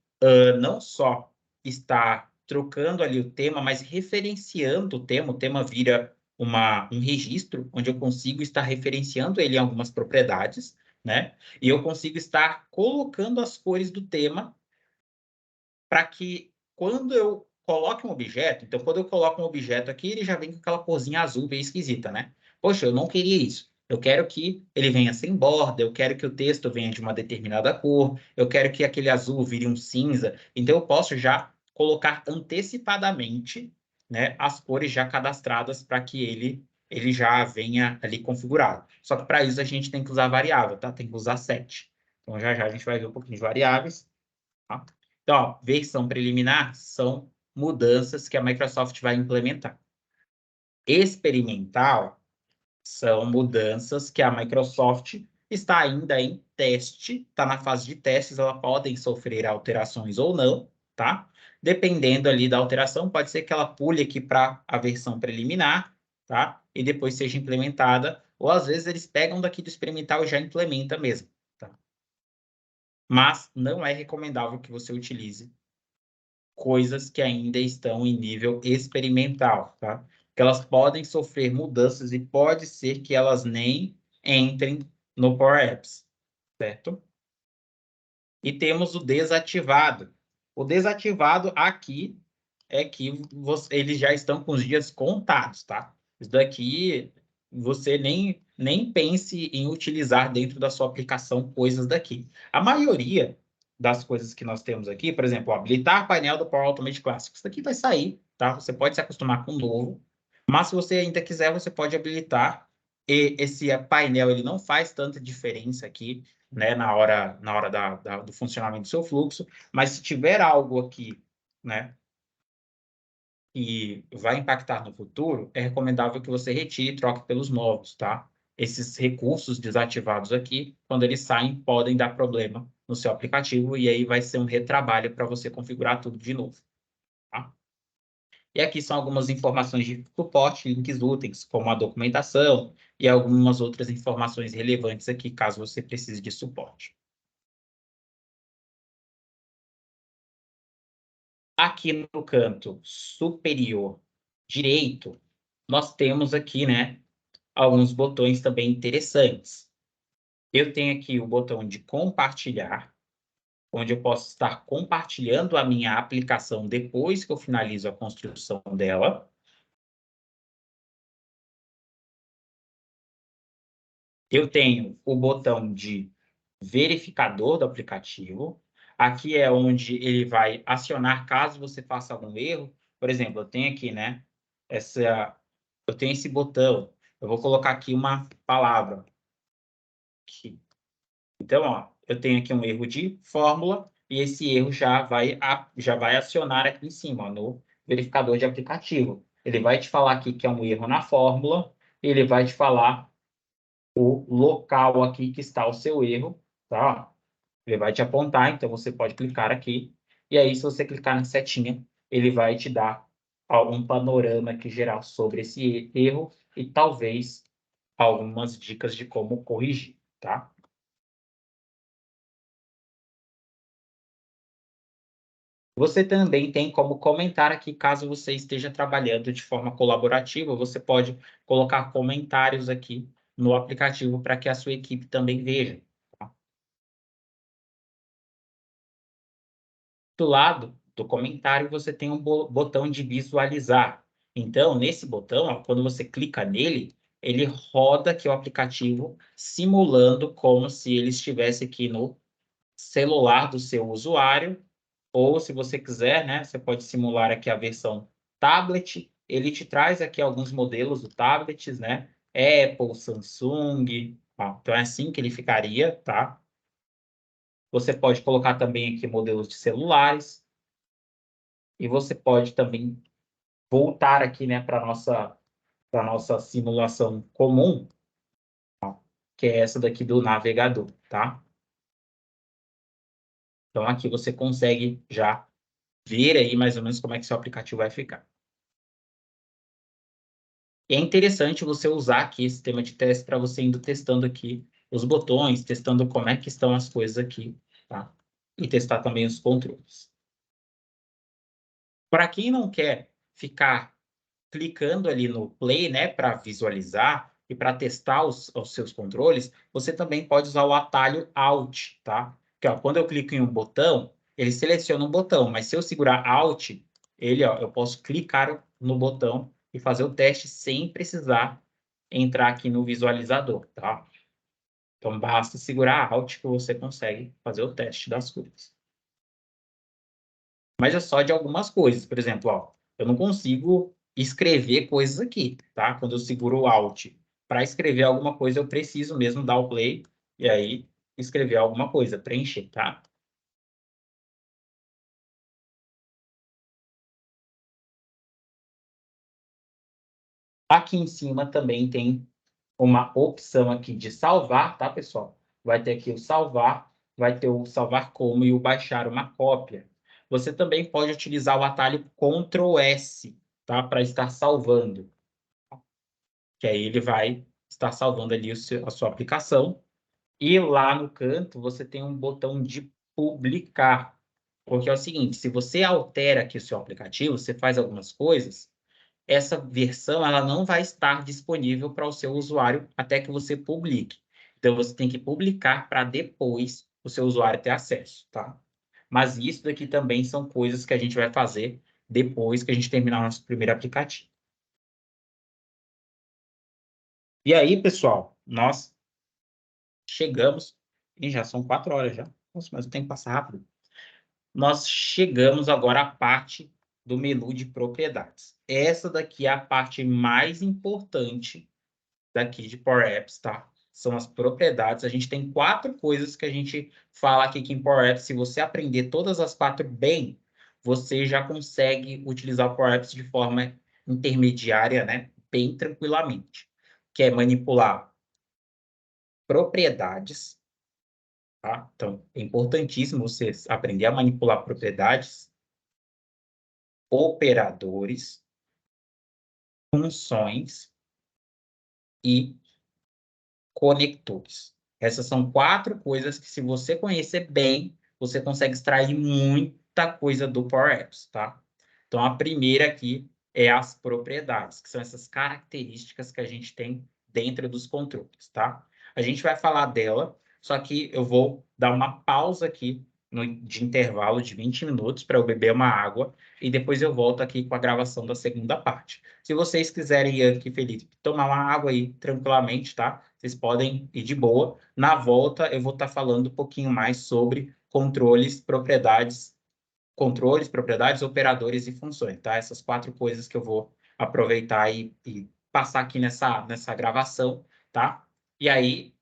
não só estar trocando ali o tema, mas referenciando o tema vira um registro onde eu consigo estar referenciando ele em algumas propriedades, né? E eu consigo estar colocando as cores do tema para que quando eu coloque um objeto, então quando eu coloco um objeto aqui, ele já vem com aquela corzinha azul bem esquisita, né? Poxa, eu não queria isso. Eu quero que ele venha sem borda, eu quero que o texto venha de uma determinada cor, eu quero que aquele azul vire um cinza. Então eu posso já colocar antecipadamente, né, as cores já cadastradas para que ele já venha ali configurado. Só que para isso a gente tem que usar variável, tá? Tem que usar set. Então já já a gente vai ver um pouquinho de variáveis. Tá? Então, ó, versão preliminar são mudanças que a Microsoft vai implementar. Experimental são mudanças que a Microsoft está ainda em teste, está na fase de testes, elas podem sofrer alterações ou não, tá? Dependendo ali da alteração, pode ser que ela pule aqui para a versão preliminar, tá? E depois seja implementada, ou às vezes eles pegam daqui do experimental e já implementa mesmo, tá? Mas não é recomendável que você utilize coisas que ainda estão em nível experimental, tá? Que elas podem sofrer mudanças e pode ser que elas nem entrem no Power Apps, certo? E temos o desativado. O desativado aqui é que eles já estão com os dias contados, tá? Isso daqui você nem pense em utilizar dentro da sua aplicação coisas daqui. A maioria das coisas que nós temos aqui, por exemplo, habilitar painel do Power Automate Classic, isso daqui vai sair, tá? Você pode se acostumar com o novo, mas se você ainda quiser, você pode habilitar. E esse painel ele não faz tanta diferença aqui, né, na hora do funcionamento do seu fluxo, mas se tiver algo aqui, né, e vai impactar no futuro, é recomendável que você retire e troque pelos novos, tá? Esses recursos desativados aqui, quando eles saem, podem dar problema no seu aplicativo e aí vai ser um retrabalho para você configurar tudo de novo, tá? E aqui são algumas informações de suporte, links úteis, como a documentação e algumas outras informações relevantes aqui, caso você precise de suporte. Aqui no canto superior direito, nós temos aqui, né, alguns botões também interessantes. Eu tenho aqui o botão de compartilhar, onde eu posso estar compartilhando a minha aplicação depois que eu finalizo a construção dela. Eu tenho o botão de verificador do aplicativo. Aqui é onde ele vai acionar caso você faça algum erro. Por exemplo, eu tenho aqui, né, eu tenho esse botão. Eu vou colocar aqui uma palavra. Aqui. Então, ó, eu tenho aqui um erro de fórmula e esse erro já vai acionar aqui em cima, ó, no verificador de aplicativo. Ele vai te falar aqui que é um erro na fórmula, ele vai te falar o local aqui que está o seu erro, tá? Ele vai te apontar, então você pode clicar aqui. E aí, se você clicar na setinha, ele vai te dar algum panorama aqui geral sobre esse erro e talvez algumas dicas de como corrigir, tá? Você também tem como comentar aqui, caso você esteja trabalhando de forma colaborativa, você pode colocar comentários aqui no aplicativo para que a sua equipe também veja. Tá? Do lado do comentário, você tem um botão de visualizar. Então, nesse botão, ó, quando você clica nele, ele roda aqui o aplicativo, simulando como se ele estivesse aqui no celular do seu usuário, ou se você quiser, né, você pode simular aqui a versão tablet. Ele te traz aqui alguns modelos do tablets, né? Apple, Samsung. Ó, então é assim que ele ficaria, tá? Você pode colocar também aqui modelos de celulares. E você pode também voltar aqui, né, para nossa simulação comum, ó, que é essa daqui do navegador, tá? Então aqui você consegue já ver aí mais ou menos como é que seu aplicativo vai ficar. É interessante você usar aqui esse tema de teste para você indo testando aqui os botões, testando como é que estão as coisas aqui, tá? E testar também os controles. Para quem não quer ficar clicando ali no play, né, para visualizar e para testar os seus controles, você também pode usar o atalho Alt, tá? Que, ó, quando eu clico em um botão, ele seleciona um botão, mas se eu segurar Alt, eu posso clicar no botão e fazer o teste sem precisar entrar aqui no visualizador, tá? Então, basta segurar Alt que você consegue fazer o teste das coisas. mas é só de algumas coisas. Por exemplo, ó, eu não consigo escrever coisas aqui, tá? Quando eu seguro o Alt para escrever alguma coisa, eu preciso mesmo dar o play e aí escrever alguma coisa, preencher, tá? Aqui em cima também tem uma opção aqui de salvar, tá, pessoal? Vai ter aqui o salvar, vai ter o salvar como e o baixar uma cópia. Você também pode utilizar o atalho Ctrl S, tá, para estar salvando. Que aí ele vai estar salvando ali a sua aplicação. E lá no canto você tem um botão de publicar. Porque é o seguinte, se você altera aqui o seu aplicativo, você faz algumas coisas, essa versão ela não vai estar disponível para o seu usuário até que você publique. Então, você tem que publicar para depois o seu usuário ter acesso, tá? Mas isso daqui também são coisas que a gente vai fazer depois que a gente terminar o nosso primeiro aplicativo. E aí, pessoal, nós chegamos, e já são 4 horas já. Nossa, mas o tempo passa rápido. Nós chegamos agora à parte do menu de propriedades. Essa daqui é a parte mais importante daqui de Power Apps, tá? São as propriedades. A gente tem 4 coisas que a gente fala aqui que em Power Apps, se você aprender todas as 4 bem, você já consegue utilizar o Power Apps de forma intermediária, né? Bem tranquilamente. Que é manipular propriedades, tá? Então, é importantíssimo você aprender a manipular propriedades, operadores, funções e conectores. Essas são 4 coisas que, se você conhecer bem, você consegue extrair muita coisa do Power Apps, tá? Então, a primeira aqui é as propriedades, que são essas características que a gente tem dentro dos controles, tá? A gente vai falar dela, só que eu vou dar uma pausa aqui de intervalo de 20 minutos para eu beber uma água e depois eu volto aqui com a gravação da segunda parte. Se vocês quiserem ir aqui, Felipe, tomar uma água aí tranquilamente, tá? Vocês podem ir de boa. Na volta, eu vou estar falando um pouquinho mais sobre controles, propriedades, operadores e funções, tá? Essas 4 coisas que eu vou aproveitar e passar aqui nessa gravação, tá? E aí,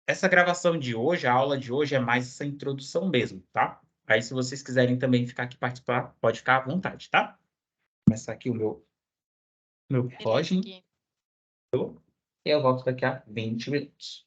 essa gravação de hoje, a aula de hoje é mais essa introdução mesmo, tá? Aí, se vocês quiserem também ficar aqui participar, pode ficar à vontade, tá? Vou começar aqui o meu Beleza, código Gui. e eu volto daqui a 20 minutos.